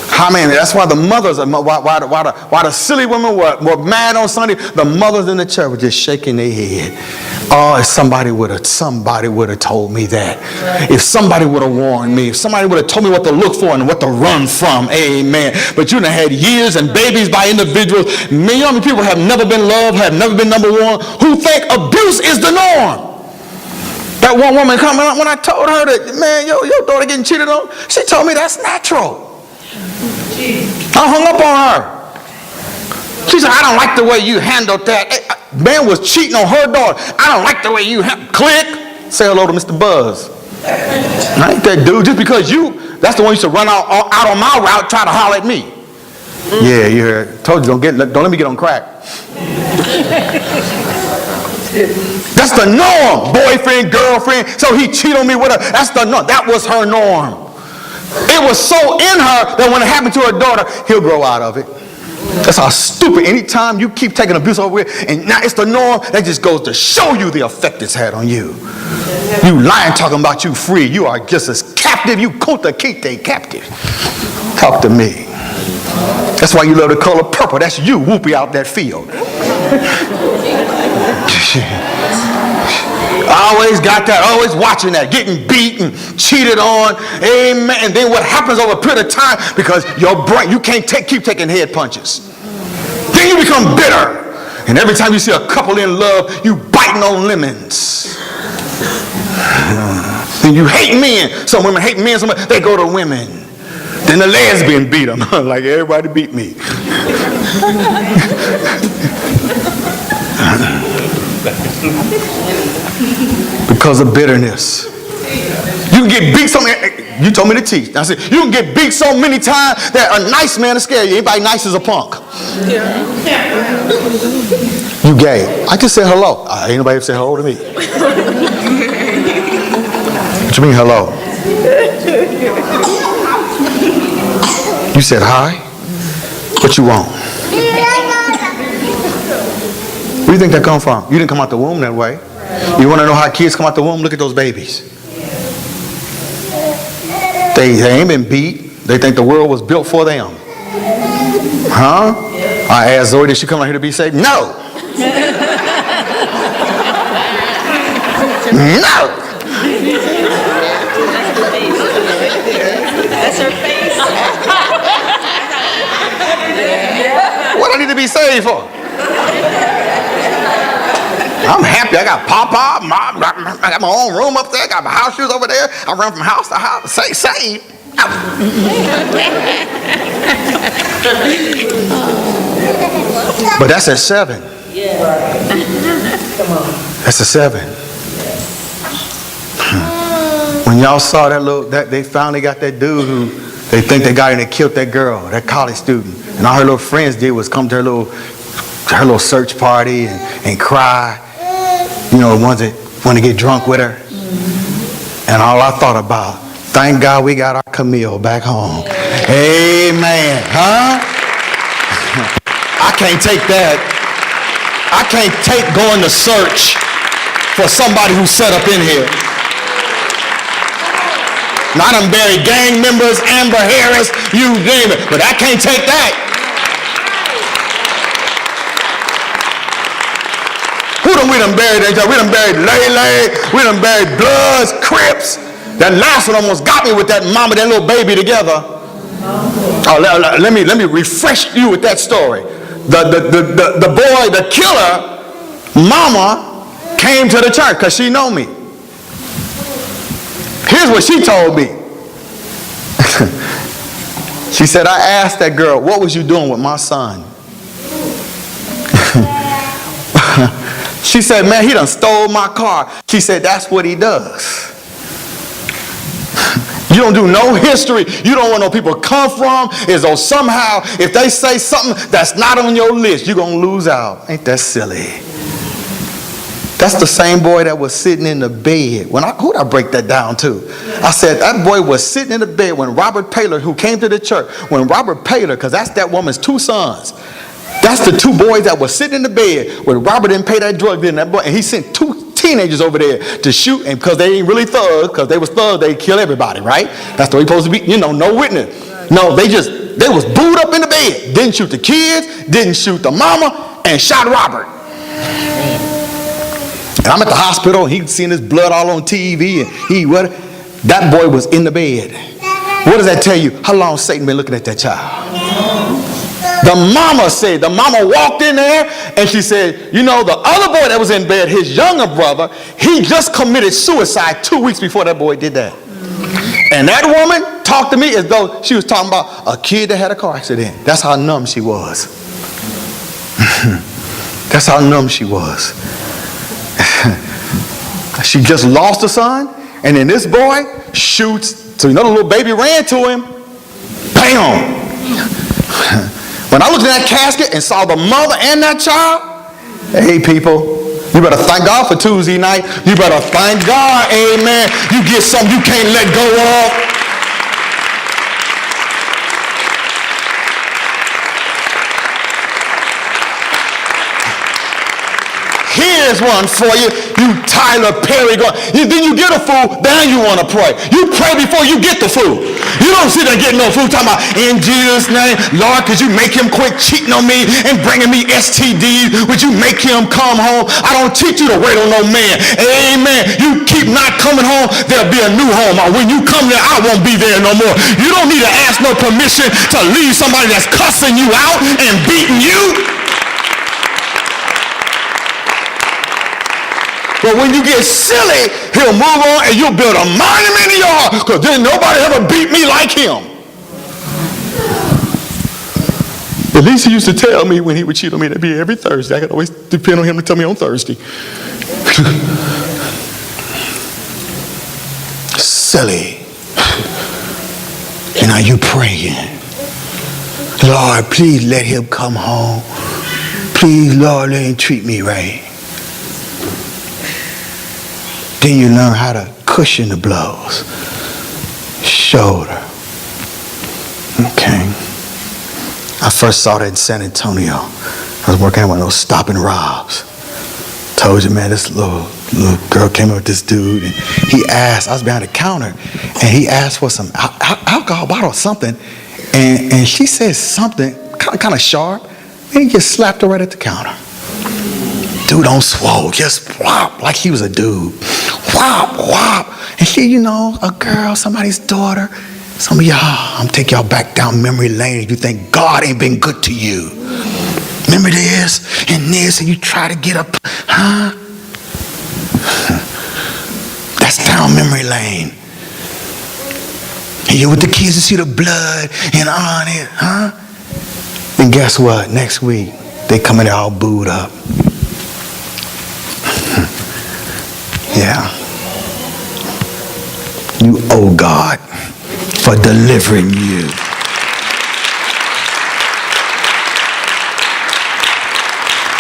How many? That's why the mothers, why the silly women were mad on Sunday. The mothers in the church were just shaking their head. Oh, if somebody would have told me that. If somebody would have warned me. If somebody would have told me what to look for and what to run from. Amen. But you done had years and babies by individuals. Many people have never been loved, have never been number one, who think abuse is the norm. That one woman coming up, when I told her that, man, your daughter getting cheated on, she told me that's natural. I hung up on her. She said, I don't like the way you handled that. Man was cheating on her daughter. I don't like the way you click. Say hello to Mr. Buzz. I ain't that dude. Just because that's the one who used to run out on my route, try to holler at me. Yeah, you heard. Told you, don't let me get on crack. That's the norm. Boyfriend, girlfriend. So he cheated on me with her. That's the norm. That was her norm. It was so in her that when it happened to her daughter, he'll grow out of it. That's how stupid. Anytime you keep taking abuse over here, and now it's the norm, that just goes to show you the effect it's had on you. You lying talking about you free. You are just as captive. You kunta kite captive. Talk to me. That's why you love the color purple. That's you whooping out that field. Always got that, always watching that, getting beaten, cheated on, amen. And then what happens over a period of time, because your brain, you can't keep taking head punches. Then you become bitter. And every time you see a couple in love, you biting on lemons. Then you hate men. Some women hate men, some they go to women. Then the lesbian beat them, like everybody beat me. Because of bitterness. You can get beat so many. You told me to teach. I said you can get beat so many times that a nice man will scare you. Anybody nice is a punk. You gay. I just said hello. Ain't nobody say hello to me. What you mean hello? You said hi. What you want? Where do you think that come from? You didn't come out the womb that way. You want to know how kids come out the womb? Look at those babies. They ain't been beat. They think the world was built for them. Huh? I asked Zoe, did she come out here to be saved? No. No. That's her face. What I need to be saved for? I'm happy. I got Papa, Mom, I got my own room up there. I got my house shoes over there. I run from house to house. Saved. But that's at 7. That's a 7. When y'all saw that they finally got that dude who they think they got in and killed that girl, that college student, and all her little friends did was come to her little search party and cry. You know, the ones that want to get drunk with her. And all I thought about, thank God we got our Camille back home. Amen. Huh? I can't take that. I can't take going to search for somebody who's set up in here. Now, I done buried gang members, Amber Harris, you name it, but I can't take that. We done buried we done buried Lele, we done buried Bloods, Crips. That last one almost got me with that mama, that little baby together. Oh, let me refresh you with that story. The boy, the killer, mama came to the church because she know me. Here's what she told me. She said, I asked that girl, what was you doing with my son? She said, man, he done stole my car. She said, that's what he does. You don't do no history. You don't want no people come from. As though somehow, if they say something that's not on your list, you're going to lose out. Ain't that silly? That's the same boy that was sitting in the bed. Who'd I break that down to? I said, that boy was sitting in the bed when Robert Paylor, who came to the church, when Robert Paylor, because that's that woman's 2 sons, That's the two boys that were sitting in the bed where Robert didn't pay that drug deal, and he sent two teenagers over there to shoot, and because they ain't really thugs, because they was thugs, they kill everybody, right? That's the way it's supposed to be, no witness. No, they was booed up in the bed, didn't shoot the kids, didn't shoot the mama, and shot Robert. And I'm at the hospital, and he's seeing his blood all on TV, and that boy was in the bed. What does that tell you? How long Satan been looking at that child? The mama walked in there and she said, the other boy that was in bed, his younger brother, he just committed suicide 2 weeks before that boy did that. And that woman talked to me as though she was talking about a kid that had a car accident. That's how numb she was. That's how numb she was. She just lost a son, and then this boy shoots. So the little baby ran to him. Bam! When I looked in that casket and saw the mother and that child, hey people, you better thank God for Tuesday night. You better thank God, amen. You get something you can't let go of. Here's one for you, you Tyler Perry. Then you get a food, then you want to pray. You pray before you get the food. You don't sit there getting no food talking about, in Jesus' name, Lord, could you make him quit cheating on me and bringing me STDs? Would you make him come home? I don't teach you to wait on no man. Amen. You keep not coming home, there'll be a new home. Or when you come there, I won't be there no more. You don't need to ask no permission to leave somebody that's cussing you out and beating you. But when you get silly, he'll move on and you'll build a monument in your heart because then nobody ever beat me like him. At least he used to tell me when he would cheat on me, that'd be every Thursday. I could always depend on him to tell me on Thursday. Silly. And now you praying. Lord, please let him come home. Please, Lord, let him treat me right. Then you learn how to cushion the blows. Shoulder. Okay. I first saw that in San Antonio. I was working at one of those stop and robs. Told you, man, this little girl came up with this dude, and he asked, I was behind the counter, and he asked for some alcohol bottle or something, and she said something kind of sharp, and he just slapped her right at the counter. Dude on swole, just whop, like he was a dude. Whop, whop. And she, a girl, somebody's daughter. Some of y'all, I'm take y'all back down memory lane if you think God ain't been good to you. Remember this and this, and you try to get up, huh? That's down memory lane. And you're with the kids to see the blood and on it, huh? And guess what? Next week, they come in there all booed up. Yeah. You owe God for delivering you.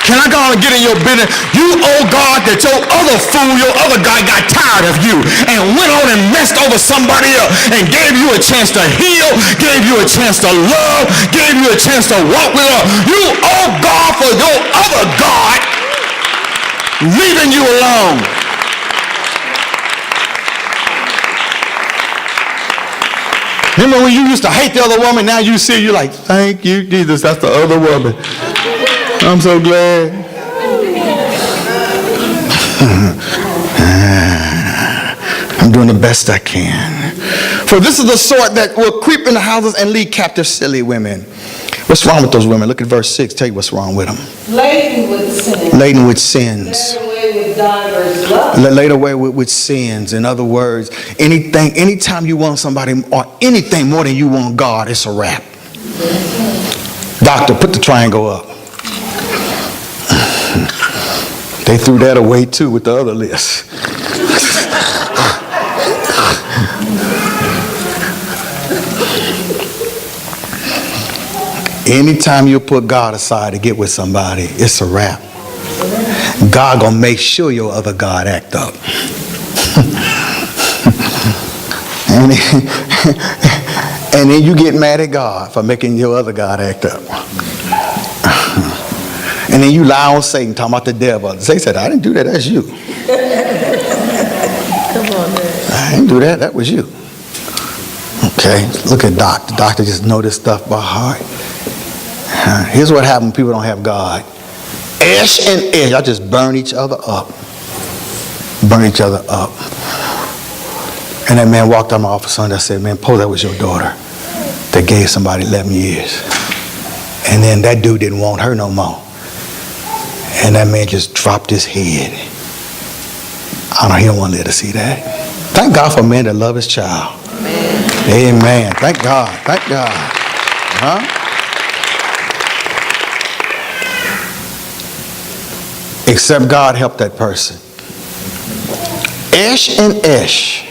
Can I go on and get in your business? You owe God that your other fool, your other guy got tired of you and went on and messed over somebody else and gave you a chance to heal, gave you a chance to love, gave you a chance to walk with her. You owe God for your other God leaving you alone. Remember when you used to hate the other woman, now you see, you're like, thank you, Jesus, that's the other woman. I'm so glad. I'm doing the best I can. For this is the sort that will creep into houses and lead captive silly women. What's wrong with those women? Look at verse 6. Tell you what's wrong with them. Laden with sins. Laden with sins. Led away with divers lusts. Laid away with sins. In other words, anytime you want somebody or anything more than you want God, it's a wrap. Doctor, put the triangle up. They threw that away too with the other list. Anytime you put God aside to get with somebody, it's a wrap. God gonna make sure your other God act up. And then you get mad at God for making your other God act up. And then you lie on Satan, talking about the devil. Satan said, I didn't do that, that's you. Come on, man. I didn't do that, that was you. Okay, look at Doc. The doctor just know this stuff by heart. Here's what happens when people don't have God. Ash and ash, y'all just burn each other up. Burn each other up. And that man walked out of my office Sunday. I said, man, Paul, that was your daughter that gave somebody 11 years. And then that dude didn't want her no more. And that man just dropped his head. I don't, he don't want to let us see that. Thank God for men that love his child. Amen. Amen. Thank God. Thank God. Huh? Except God help that person. Esh and Esh.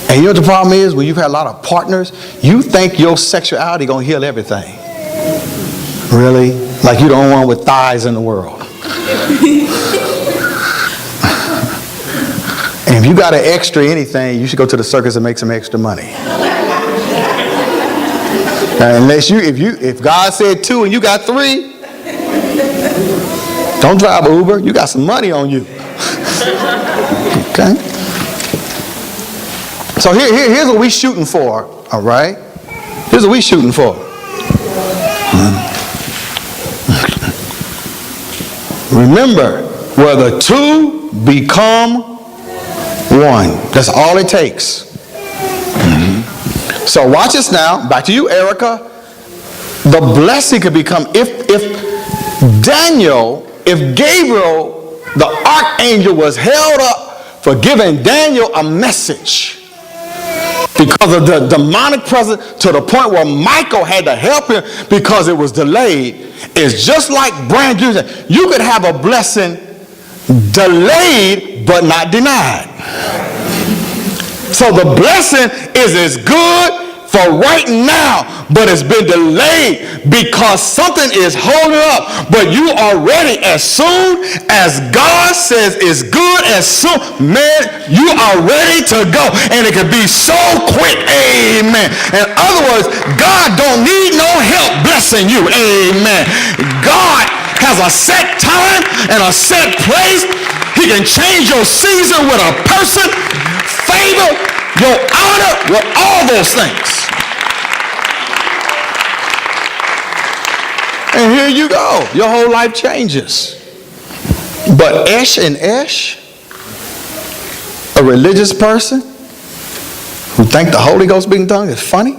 And you know what the problem is? When you've had a lot of partners, you think your sexuality gonna heal everything. Really? Like you're the only one with thighs in the world. And if you got an extra anything, you should go to the circus and make some extra money. Now, unless if God said 2 and you got 3, don't drive Uber. You got some money on you. Okay. So here's what we shooting for. All right. Here's what we shooting for. Remember, where the 2 become 1. That's all it takes. So watch this now. Back to you, Erica. The blessing could become if Gabriel, the archangel, was held up for giving Daniel a message because of the demonic presence, to the point where Michael had to help him because it was delayed. It's just like brand new. You could have a blessing delayed but not denied. So the blessing is as good for right now, but it's been delayed because something is holding up. But you are ready as soon as God says it's good, as soon, man, you are ready to go. And it can be so quick. Amen. In other words, God don't need no help blessing you. Amen. God has a set time and a set place. He can change your season with a person, favor, your honor, with all those things. And here you go. Your whole life changes. But Esh and Esh, a religious person who think the Holy Ghost being tongue is funny,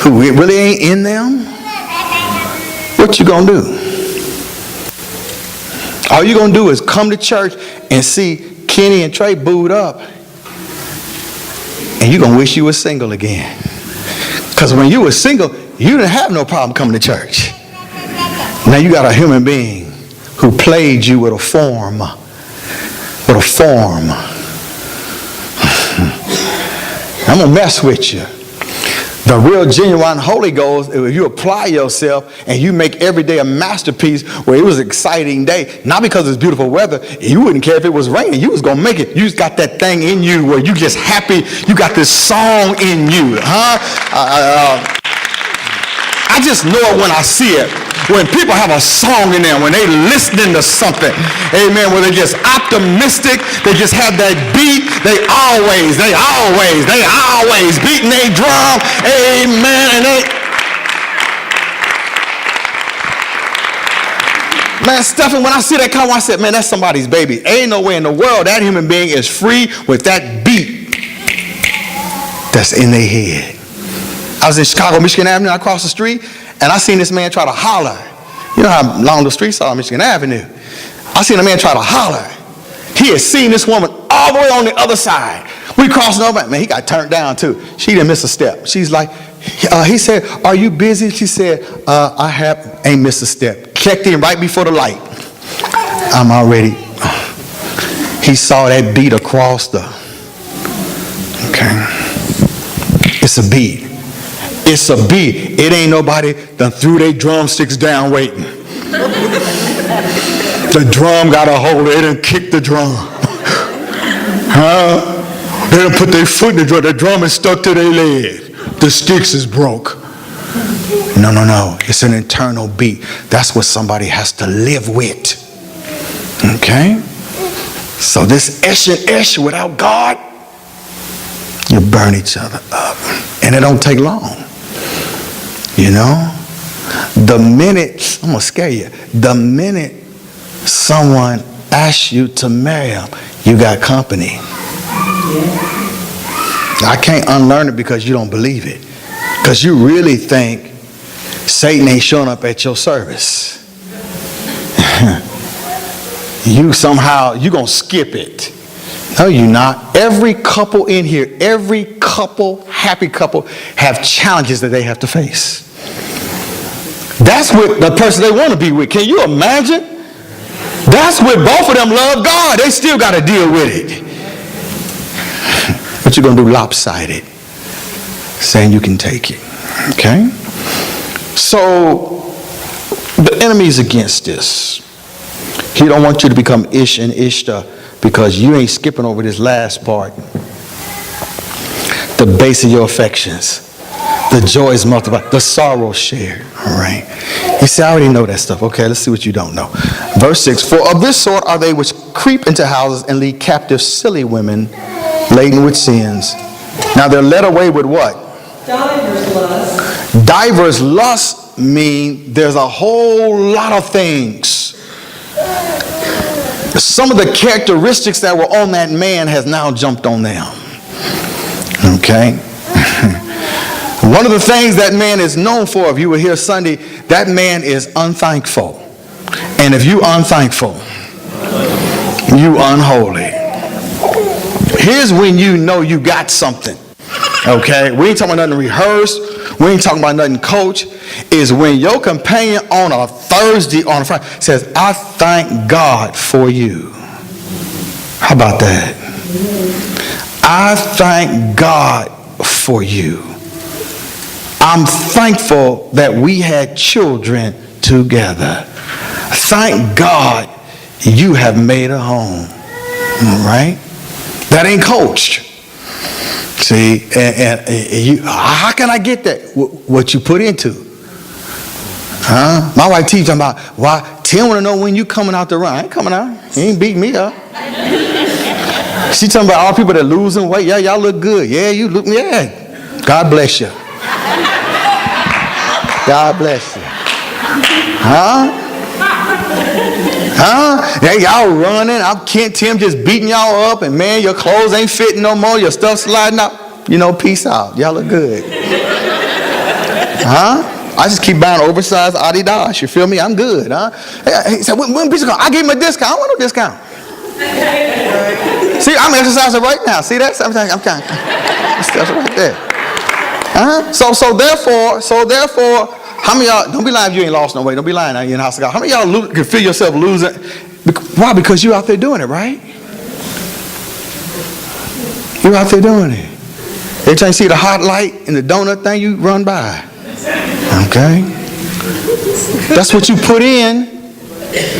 who really ain't in them, what you gonna do? All you gonna do is come to church and see Kenny and Trey booed up, and you're gonna wish you were single again. Because when you were single, you didn't have no problem coming to church. Now you got a human being who played you with a form. With a form. I'm gonna mess with you. The real genuine Holy Ghost, if you apply yourself and you make every day a masterpiece where it was an exciting day, not because it's beautiful weather, you wouldn't care if it was raining, you was going to make it. You just got that thing in you where you just happy, you got this song in you. I just know it when I see it. When people have a song in them, when they listening to something, amen, where they're just optimistic, they just have that beat, they always beating their drum, amen, and man, Stephen, when I see that come, I said, man, that's somebody's baby. Ain't no way in the world that human being is free with that beat that's in their head. I was in Chicago, Michigan Avenue, I crossed the street, and I seen this man try to holler. You know how long the streets are on Michigan Avenue. I seen a man try to holler. He had seen this woman all the way on the other side. We crossed over, man, he got turned down too. She didn't miss a step. She's like, he said, are you busy? She said, ain't missed a step. Checked in right before the light. I'm already, he saw that beat across the, okay. It's a beat. It's a beat. It ain't nobody done threw their drumsticks down waiting. The drum got a hold of it and kicked the drum. They done put their foot in the drum. The drum is stuck to their leg. the sticks is broke. No. It's an internal beat. That's what somebody has to live with. Okay? So this esh without God, you burn each other up. And it don't take long. You know? The minute, I'm going to scare you, the minute someone asks you to marry them, you got company. I can't unlearn it because you don't believe it. Because you really think Satan ain't showing up at your service. You going to skip it. No, you're not. Every couple in here, every couple, happy couple, have challenges that they have to face. That's with the person they want to be with. Can you imagine? That's with both of them love God. They still got to deal with it. But you're going to do lopsided, saying you can take it. Okay? So, the enemy's against this. He don't want you to become Ish and Ishta because you ain't skipping over this last part. The base of your affections. The joy is multiplied. The sorrow shared. All right. You see, I already know that stuff. Okay, let's see what you don't know. Verse 6. For of this sort are they which creep into houses and lead captive silly women laden with sins. Now they're led away with what? Divers lusts. Divers lusts mean there's a whole lot of things. Some of the characteristics that were on that man has now jumped on them. Okay? One of the things that man is known for, if you were here Sunday, that man is unthankful. And if you unthankful, you unholy. Here's when you know you got something. Okay? We ain't talking about nothing rehearsed. We ain't talking about nothing coached. Is when your companion on a Thursday, on a Friday, says, I thank God for you. How about that? I thank God for you. I'm thankful that we had children together. Thank God you have made a home. All right? That ain't coached. See, and you, how can I get that? What you put into. Huh? My wife teaches about why Tim want to know when you coming out the run. I ain't coming out. He ain't beating me up. She talking about all people that losing weight. Yeah, y'all look good. Yeah, you look. Yeah. God bless you. God bless you. Huh? Yeah, y'all running. Tim just beating y'all up, and man, your clothes ain't fitting no more. Your stuff sliding out. You know, peace out. Y'all look good. Huh? I just keep buying oversized Adidas. You feel me? I'm good. Huh? He said, when pizza come? I gave him a discount. I don't want no discount. See, I'm exercising right now. See that? I'm kind of stuff right there. So therefore, how many of y'all, don't be lying if you ain't lost no weight. Don't be lying now you're in the house of God. How many of y'all can feel yourself losing? Why? Because you're out there doing it, right? You're out there doing it. Every time you see the hot light and the donut thing, you run by. Okay? That's what you put in.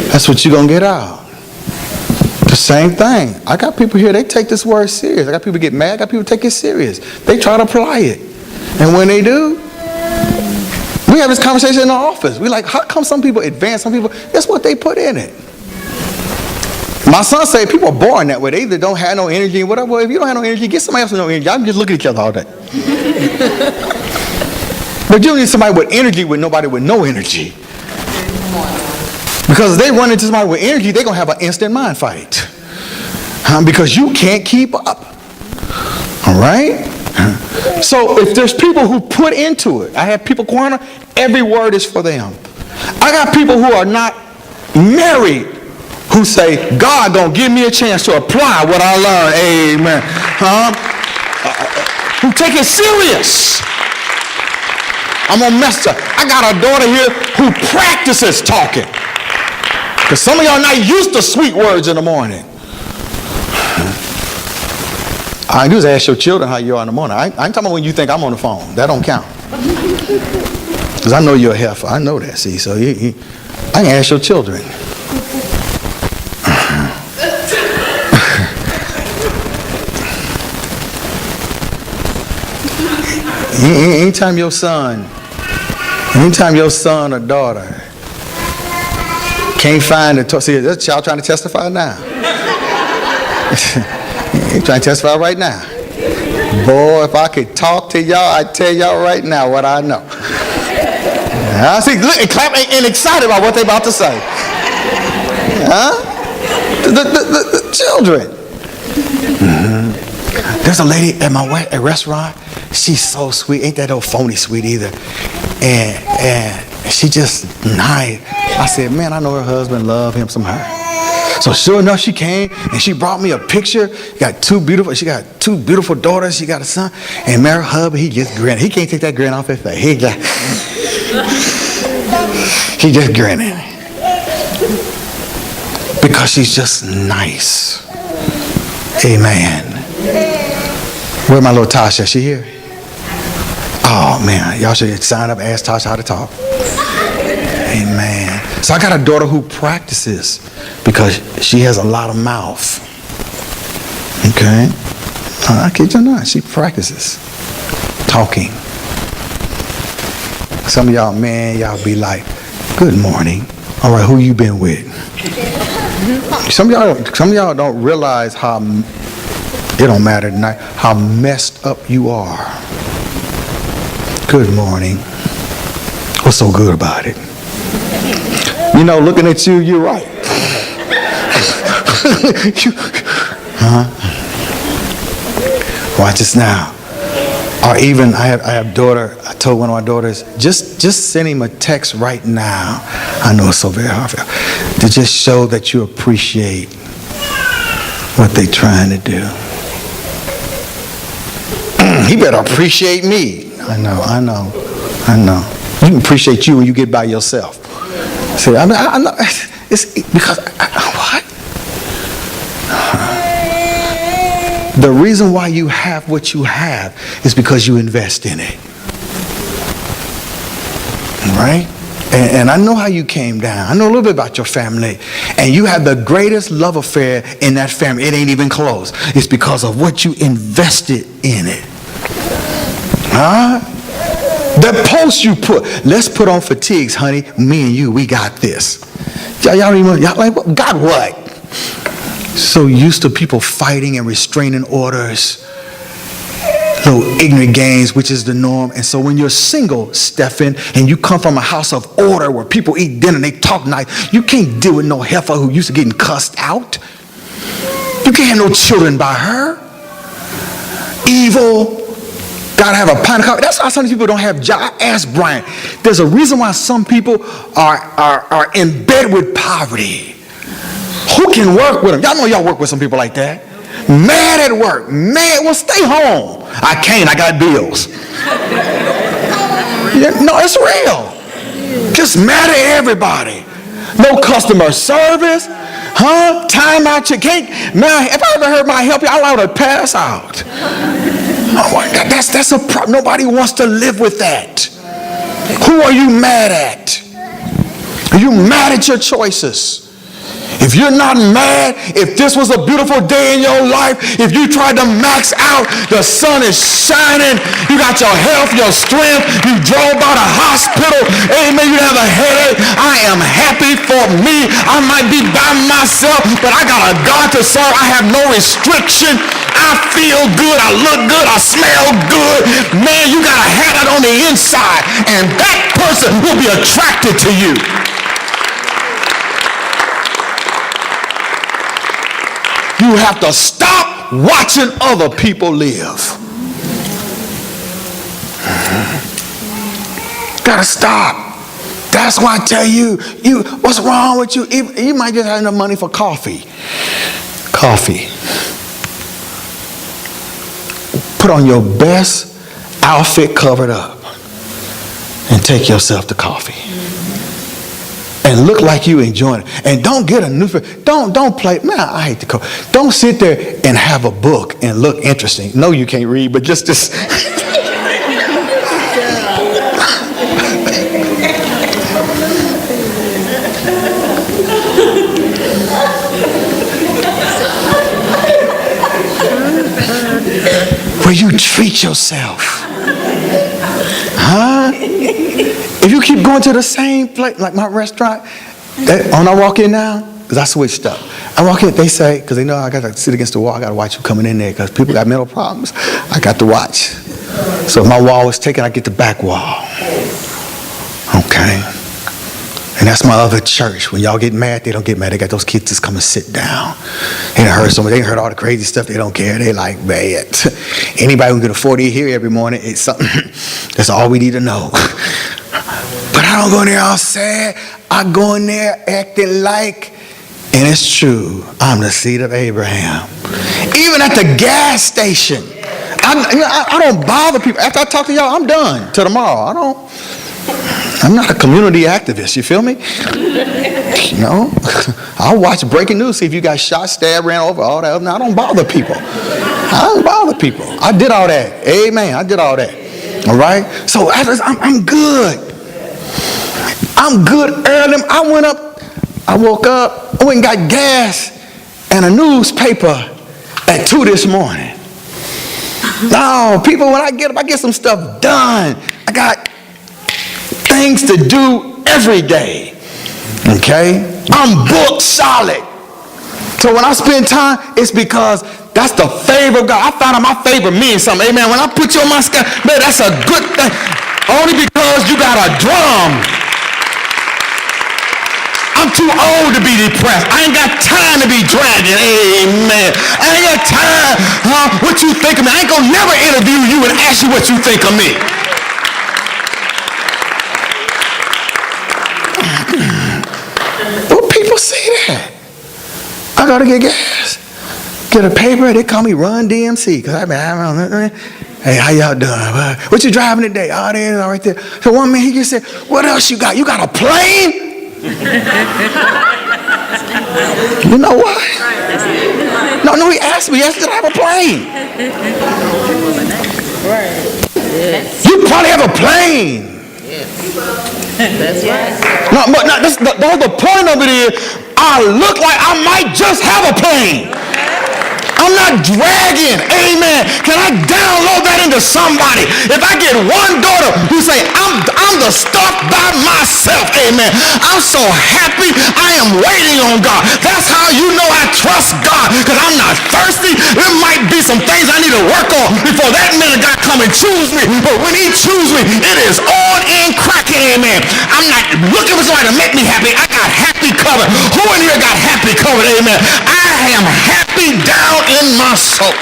That's what you're going to get out. The same thing. I got people here, they take this word serious. I got people get mad. I got people take it serious. They try to apply it. And when they do, we have this conversation in the office. We like, how come some people advance, some people, that's what they put in it. My son say people are born that way. They either don't have no energy or whatever. Well, if you don't have no energy, get somebody else with no energy. Y'all can just look at each other all day. But you don't need somebody with energy with nobody with no energy. Because if they run into somebody with energy, they're going to have an instant mind fight. Because you can't keep up. All right? So if there's people who put into it, I have people corner, every word is for them. I got people who are not married who say, God gonna give me a chance to apply what I learned. Amen. Who take it serious. I'm gonna mess up. I got a daughter here who practices talking. Because some of y'all not used to sweet words in the morning. I do is ask your children how you are in the morning. I ain't talking about when you think I'm on the phone. That don't count. Because I know you're a heifer. I know that, see. So I can ask your children. Anytime your son or daughter can't find the see, this child trying to testify now. He's trying to testify right now. Boy, if I could talk to y'all, I'd tell y'all right now what I know. I see, look, and clapping and excited about what they're about to say. Huh? The children. Mm-hmm. There's a lady at my restaurant. She's so sweet. Ain't that old phony sweet either. And she just nice. I said, man, I know her husband love him some her. So sure enough, she came and she brought me a picture. She got two beautiful daughters. She got a son. And her husband, he just grinning. He can't take that grin off his face. He just grinning. Because she's just nice. Amen. Where my little Tasha? She here? Oh man, y'all should sign up and ask Tasha how to talk. Amen. So I got a daughter who practices because she has a lot of mouth. Okay? I kid you not. She practices talking. Some of y'all, man, y'all be like, good morning. All right, who you been with? Some of y'all don't realize how, it don't matter tonight, how messed up you are. Good morning. What's so good about it? You know, looking at you, you're right. Watch this now. Or even, I have daughter, I told one of my daughters, just send him a text right now. I know it's so very hard for you. To just show that you appreciate what they're trying to do. He better appreciate me. I know. You can appreciate you when you get by yourself. See, I know. It's because, what? The reason why you have what you have is because you invest in it. Right? And I know how you came down. I know a little bit about your family. And you have the greatest love affair in that family. It ain't even close. It's because of what you invested in it. Huh? The post you put. Let's put on fatigues, honey. Me and you, we got this. Y'all like, what? Got what? So used to people fighting and restraining orders. Little ignorant games, which is the norm. And so when you're single, Stephen, and you come from a house of order where people eat dinner and they talk nice, you can't deal with no heifer who used to getting cussed out. You can't have no children by her. Evil. Gotta have a pint of coffee. That's why some people don't have jobs. Ask Brian. There's a reason why some people are in bed with poverty. Who can work with them? Y'all know y'all work with some people like that. Mad at work. Mad. Well, stay home. I can't. I got bills. Yeah, no, it's real. Just mad at everybody. No customer service. Huh? Time out. You can't. Man, if I ever heard my help you, I allowed to pass out. Oh, that's a problem. Nobody wants to live with that. Who are you mad at? Are you mad at your choices? If you're not mad, if this was a beautiful day in your life, if you tried to max out, the sun is shining, you got your health, your strength, you drove by the hospital, amen, you have a headache, I am happy for me. I might be by myself, but I got a God to serve. I have no restriction. I feel good, I look good, I smell good. Man, you got to have it on the inside, and that person will be attracted to you. You have to stop watching other people live. Gotta stop. That's why I tell you, what's wrong with you? You might just have enough money for coffee. Coffee. Put on your best outfit covered up and take yourself to coffee. And look like you enjoying it. And don't get a new, don't play, man, I hate to call. Don't sit there and have a book and look interesting. No, you can't read, but just where you treat yourself. Huh? If you keep going to the same place, like my restaurant, when I walk in now, because I switched up. I walk in, they say, because they know I got to sit against the wall, I got to watch who coming in there, because people got mental problems. I got to watch. So if my wall is taken, I get the back wall. Okay. And that's my other church. When y'all get mad, they don't get mad. They got those kids just come and sit down. They heard something. They heard all the crazy stuff. They don't care. They like bad. Anybody who can afford to hear every morning, it's something. That's all we need to know. But I don't go in there all sad. I go in there acting like, and it's true, I'm the seed of Abraham. Even at the gas station, I don't bother people. After I talk to y'all, I'm done till tomorrow. I'm not a community activist, you feel me? No. I'll watch breaking news, see if you got shot, stabbed, ran over, all that. I don't bother people. I did all that. Amen. I did all that. All right? So I'm good. I'm good early. I woke up, I went and got gas and a newspaper at 2 this morning. No, people, when I get up, I get some stuff done. I got things to do every day. Okay? I'm booked solid. So when I spend time, it's because that's the favor of God. I found out my favor means something. Amen. When I put you on my sky, man, that's a good thing. Only because you got a drum. I'm too old to be depressed. I ain't got time to be dragging. Amen. I ain't got time. What you think of me? I ain't gonna never interview you and ask you what you think of me. Well, people say that. I gotta get gas. Get a paper. They call me Run DMC because hey, how y'all doing? What you driving today? Oh, there, right there. So one man, he just said, "What else you got? You got a plane?" You know what? No, he asked me, did I have a plane? You probably have a plane. That's right. No, but that's the point of it is, I look like I might just have a plane. I'm not dragging. Amen. Can I download that into somebody? If I get one daughter who say, I'm the stuff by myself. Amen. I'm so happy. I am waiting on God. That's how you know I trust God. Because I'm not thirsty. There might be some things I need to work on before that man of God come and choose me. But when he choose me, it is on and cracking. Amen. I'm not looking for somebody to make me happy. I got happy covered. Who in here got happy covered? Amen. I am happy down in my soul.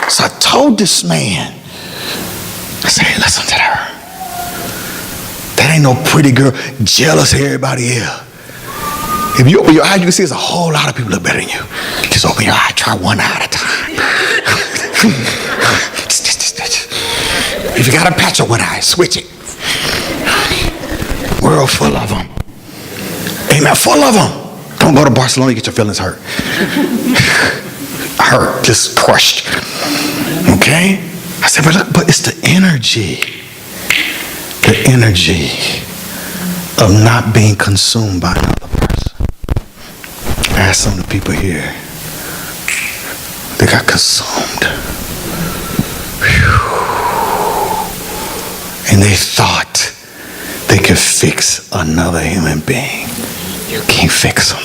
So I told this man, I said, hey, listen to her. That ain't no pretty girl, jealous of everybody else. If you open your eyes, you can see there's a whole lot of people look better than you. Just open your eye, try one eye at a time. If you got a patch of one eye, switch it. World full of them. Amen. Full of them. Don't go to Barcelona and get your feelings hurt. Hurt, just crushed. Okay? I said, but it's the energy. The energy of not being consumed by another person. I asked some of the people here. They got consumed. Whew. And they thought they could fix another human being. You can't fix them.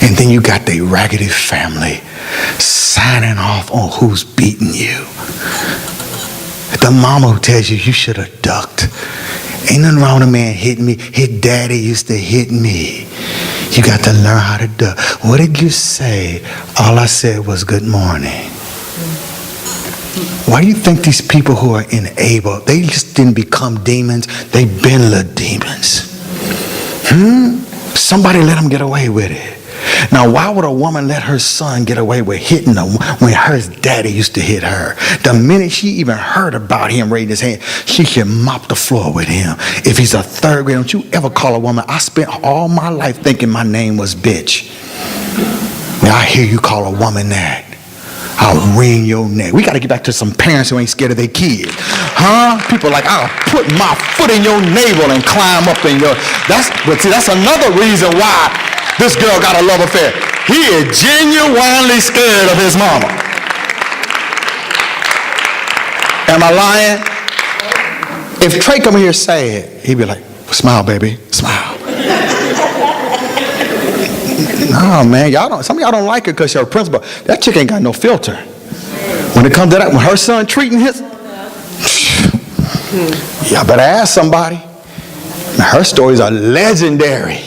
And then you got the raggedy family signing off on who's beating you. The mama who tells you you should have ducked. Ain't nothing wrong with a man hitting me. His daddy used to hit me. You got to learn how to duck. What did you say? All I said was good morning. Why do you think these people who are enabled, they just didn't become demons, they've been little demons? Somebody let them get away with it. Now, why would a woman let her son get away with hitting them when her daddy used to hit her? The minute she even heard about him raising his hand, she can mop the floor with him. If he's a third grade, don't you ever call a woman, I spent all my life thinking my name was bitch. Now I hear you call a woman that. I'll wring your neck. We got to get back to some parents who ain't scared of their kids. People like, I'll put my foot in your navel and climb up in your... But see, that's another reason why this girl got a love affair. He is genuinely scared of his mama. Am I lying? If Trey come here sad, he'd be like, smile, baby, smile. No, man, some of y'all don't like her because you're a principal. That chick ain't got no filter. When it comes to that, when her son treating his, y'all better ask somebody. Her stories are legendary.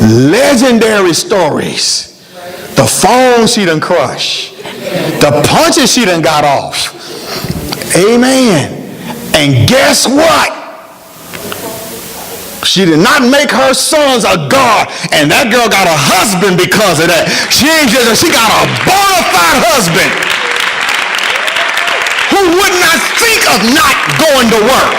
Legendary stories. The phone she done crushed. The punches she done got off. Amen. And guess what? She did not make her sons a God. And that girl got a husband because of that. She got a bona fide husband who would not think of not going to work.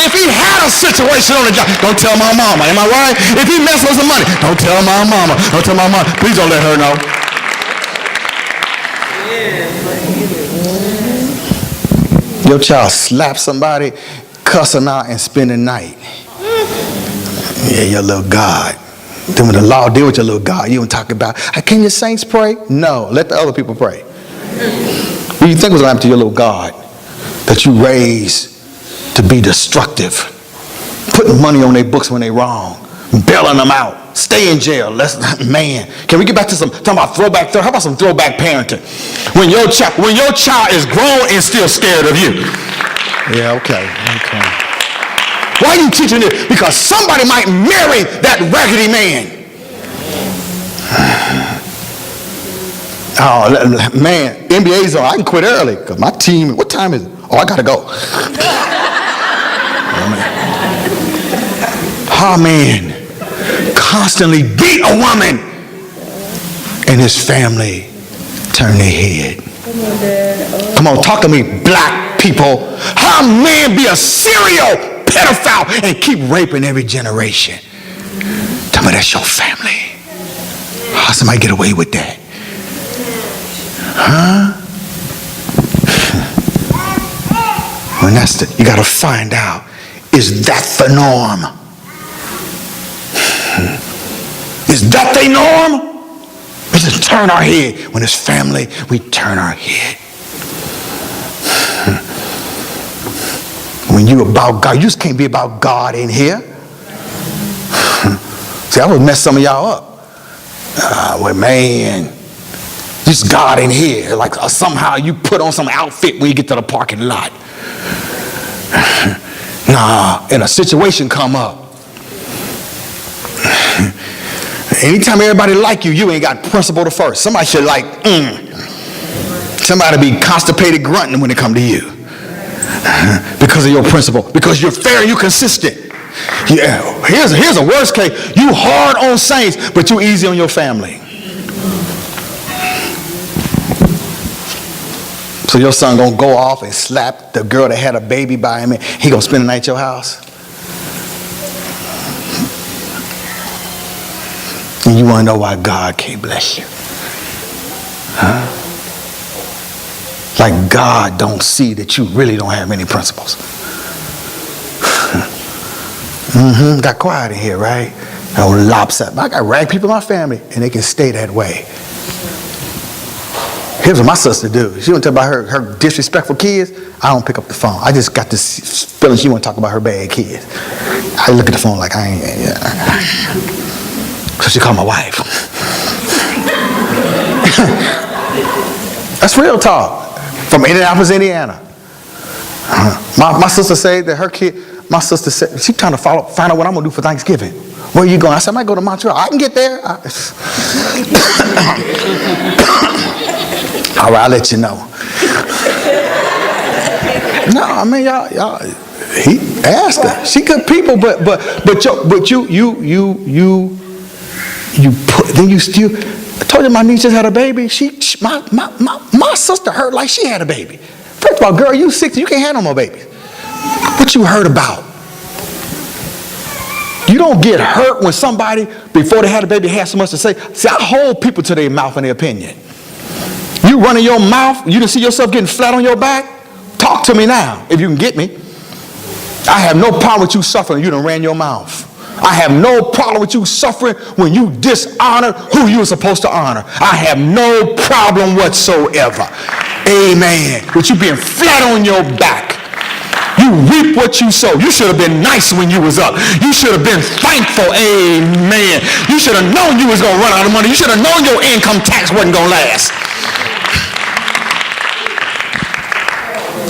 If he had a situation on the job, don't tell my mama. Am I right? If he messed with some money, don't tell my mama. Don't tell my mama. Please don't let her know. Your child slap somebody, cussing out, and spend the night. Yeah, your little God. Then when the law deal with your little God, you don't talk about, can your saints pray? No, let the other people pray. What do you think was going to happen to your little God that you raised to be destructive? Putting money on their books when they're wrong. Bailing them out. Stay in jail. Man, can we get back to talking about throwback? How about some throwback parenting? When your child is grown and still scared of you. Yeah, okay. Why are you teaching this? Because somebody might marry that raggedy man. Oh, man, NBA's on. I can quit early because my team, what time is it? Oh, I got to go. Oh, man, constantly beat a woman and his family turn their head. Come on, talk to me, black people. How a man be a serial pedophile and keep raping every generation? Tell me that's your family. How somebody get away with that? Huh? When you got to find out, is that the norm? Is that the norm? We just turn our head. When it's family, we turn our head. When you about God, you just can't be about God in here. See, I would mess some of y'all up. Well, man, just God in here. Like somehow you put on some outfit when you get to the parking lot. Nah, and a situation come up. Anytime everybody like you, you ain't got principle to first. Somebody should like, Somebody be constipated grunting when it come to you. Because of your principle. Because you're fair and you're consistent. Yeah, here's a worst case. You hard on saints, but you easy on your family. So your son gonna go off and slap the girl that had a baby by him and he gonna spend the night at your house? And you want to know why God can't bless you? Huh? Like God don't see that you really don't have any principles. Got quiet in here, right? No lopsided. I got rag people in my family and they can stay that way. Here's what my sister do. She want to talk about her disrespectful kids. I don't pick up the phone. I just got this feeling she want to talk about her bad kids. I look at the phone like I ain't. So she called my wife. That's real talk. From Indianapolis, Indiana. My sister said that her kid, my sister said, she trying to find out what I'm going to do for Thanksgiving. Where are you going? I said, I might go to Montreal. I can get there. All right, I'll let you know. No, I mean, y'all, he asked her. She good people, but you put, then you still, I told you my niece just had a baby. My sister hurt like she had a baby. First of all, girl, you 60, you can't have no more babies. What you hurt about? You don't get hurt when somebody, before they had a baby, has so much to say. See, I hold people to their mouth and their opinion. You running your mouth, you didn't see yourself getting flat on your back? Talk to me now, if you can get me. I have no problem with you suffering. You done ran your mouth. I have no problem with you suffering when you dishonor who you were supposed to honor. I have no problem whatsoever. Amen. With you being flat on your back. You reap what you sow. You should have been nice when you was up. You should have been thankful. Amen. You should have known you was going to run out of money. You should have known your income tax wasn't going to last.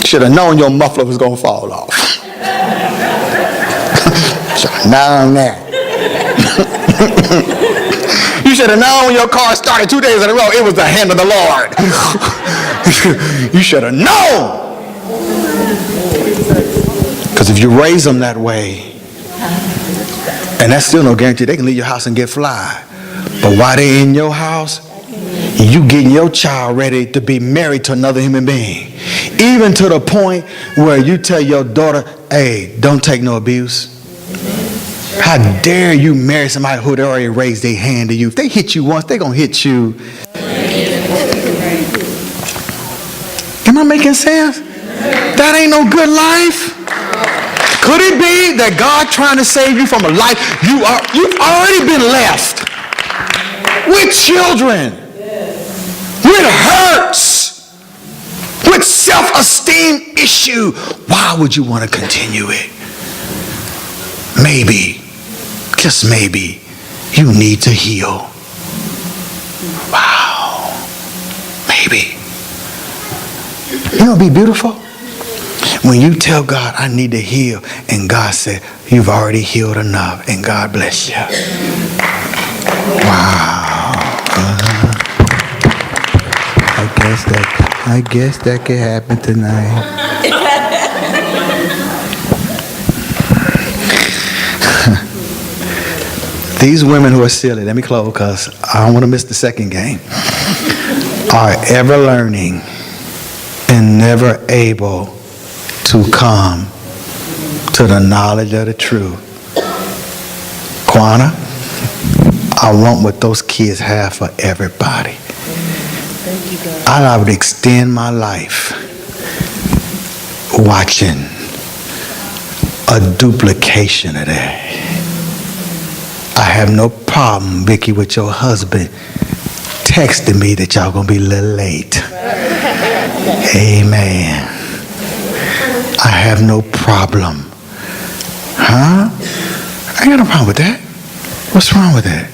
Should have known your muffler was going to fall off. Should have known that. You should have known when your car started 2 days in a row, it was the hand of the Lord. You should have known. Because if you raise them that way, and that's still no guarantee, they can leave your house and get fly. But while they're in your house, you getting your child ready to be married to another human being. Even to the point where you tell your daughter, hey, don't take no abuse. How dare you marry somebody who already raised their hand to you? If they hit you once, they're going to hit you. Am I making sense? That ain't no good life. Could it be that God trying to save you from a life you've already been left with children, with hurts, with self-esteem issue? Why would you want to continue it? Maybe, just maybe, you need to heal. Wow. Maybe. You know, it'd be beautiful when you tell God, I need to heal, and God said, you've already healed enough, and God bless you. Wow. I guess that could happen tonight. These women who are silly, let me close because I don't want to miss the second game, are ever learning and never able to come to the knowledge of the truth. Kwana, I want what those kids have for everybody. I would extend my life watching a duplication of that. I have no problem, Vicky, with your husband texting me that y'all gonna be a little late. Amen. I have no problem. Huh? I ain't got no problem with that. What's wrong with that?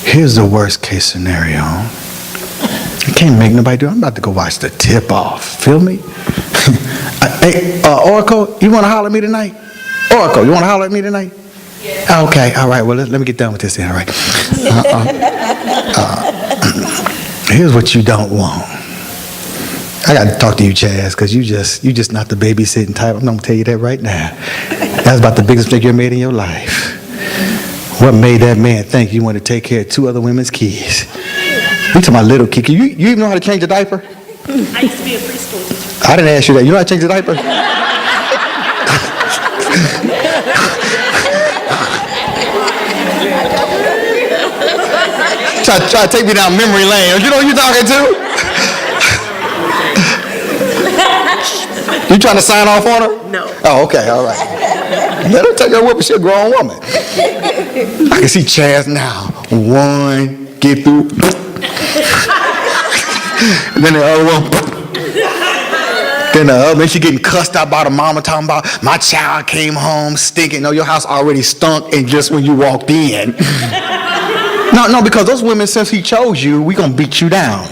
Here's the worst case scenario. I can't make nobody do it. I'm about to go watch the tip off. Feel me? Hey, Oracle, you want to holler at me tonight? Oracle, you want to holler at me tonight? Yeah. Okay, all right. Well, let me get done with this then, all right? Here's what you don't want. I got to talk to you, Chaz, because you just not the babysitting type. I'm going to tell you that right now. That's about the biggest mistake you ever made in your life. What made that man think you want to take care of two other women's kids? You talking about little kids. You even know how to change a diaper? I used to be a preschool teacher. I didn't ask you that. You know how to change a diaper? Try to take me down memory lane. You know who you're talking to? You trying to sign off on her? No. Oh, okay, all right. Let her take her whip. She's a grown woman. I can see Chaz now. One, get through. And then the other one. Then she getting cussed out by the mama talking about, my child came home stinking. No, your house already stunk and just when you walked in. No, because those women, since he chose you, we gonna beat you down.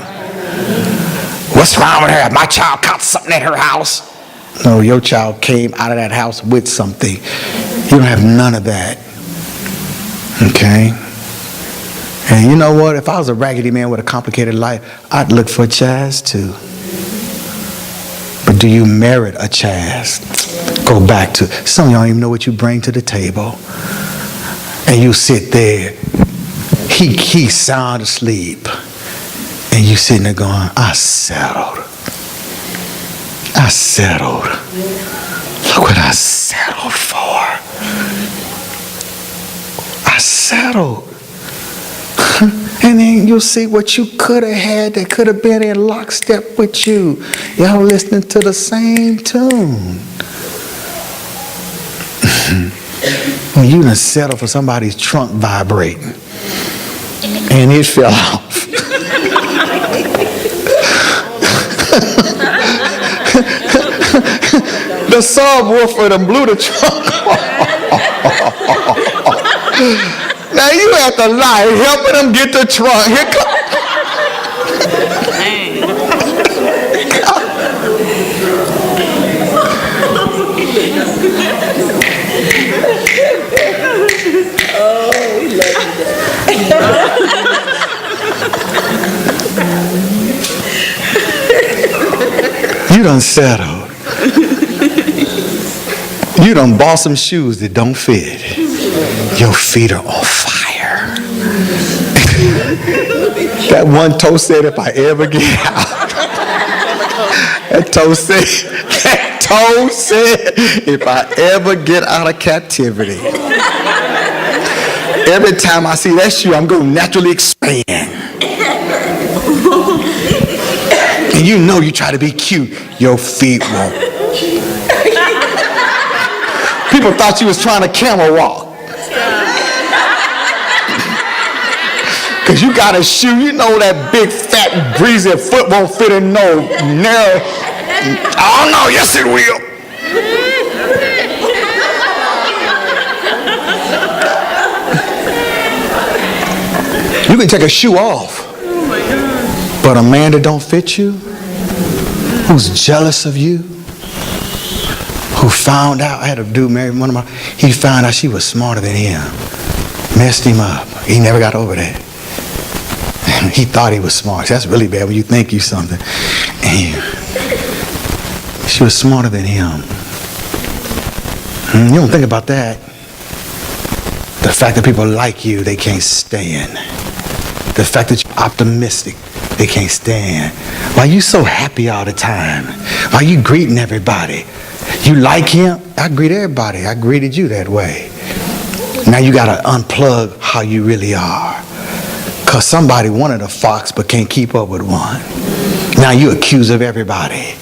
What's wrong with her? My child caught something at her house. No, your child came out of that house with something. You don't have none of that. Okay? And you know what? If I was a raggedy man with a complicated life, I'd look for a Chaz too. But do you merit a Chaz? Go back to, some of y'all don't even know what you bring to the table. And you sit there, he's sound asleep. And you sitting there going, I settled. Look what I settled for. I settled. And then you'll see what you could have had that could have been in lockstep with you. Y'all listening to the same tune. When you done settle for somebody's trunk vibrating and it fell off. The subwoofer done blew the trunk off. Now you at the light helping them get the trunk. Here come. You done settled. You done bought some shoes that don't fit. Your feet are on fire. That one toe said, if I ever get out. That toe said, if I ever get out of captivity. Every time I see that shoe, I'm going to naturally expand. And you know you try to be cute, your feet won't. People thought you was trying to camel walk. Because you got a shoe, you know that big, fat, breezy foot won't fit in no narrow. Oh no, yes it will. You can take a shoe off. But a man that don't fit you, who's jealous of you, who found out, I had a dude marry one of my, he found out she was smarter than him. Messed him up. He never got over that. He thought he was smart. That's really bad when you think you something. And she was smarter than him. You don't think about that. The fact that people like you, they can't stand. The fact that you're optimistic, they can't stand. Why you so happy all the time? Why you greeting everybody? You like him? I greet everybody. I greeted you that way. Now you got to unplug how you really are. Because somebody wanted a fox but can't keep up with one. Now you accuse of everybody.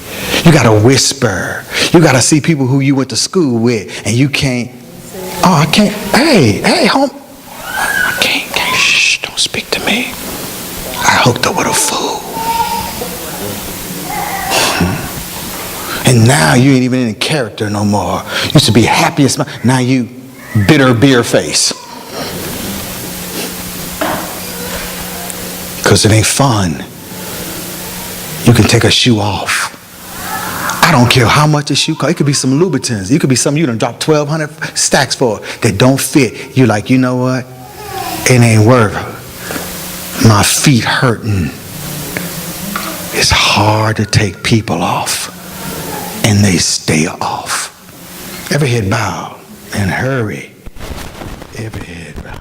You got to whisper. You got to see people who you went to school with and you can't. Oh, I can't. Hey, home. I can't. Shh, don't speak to me. I hooked up with a fool. And now you ain't even in character no more. Used to be happy as now you bitter beer face. Because it ain't fun. You can take a shoe off. I don't care how much a shoe costs. It could be some Louboutins. It could be something you done dropped 1,200 stacks for that don't fit. You're like, you know what? It ain't worth my feet hurting. It's hard to take people off. And they stay off. Every head bow and hurry. Every head bow.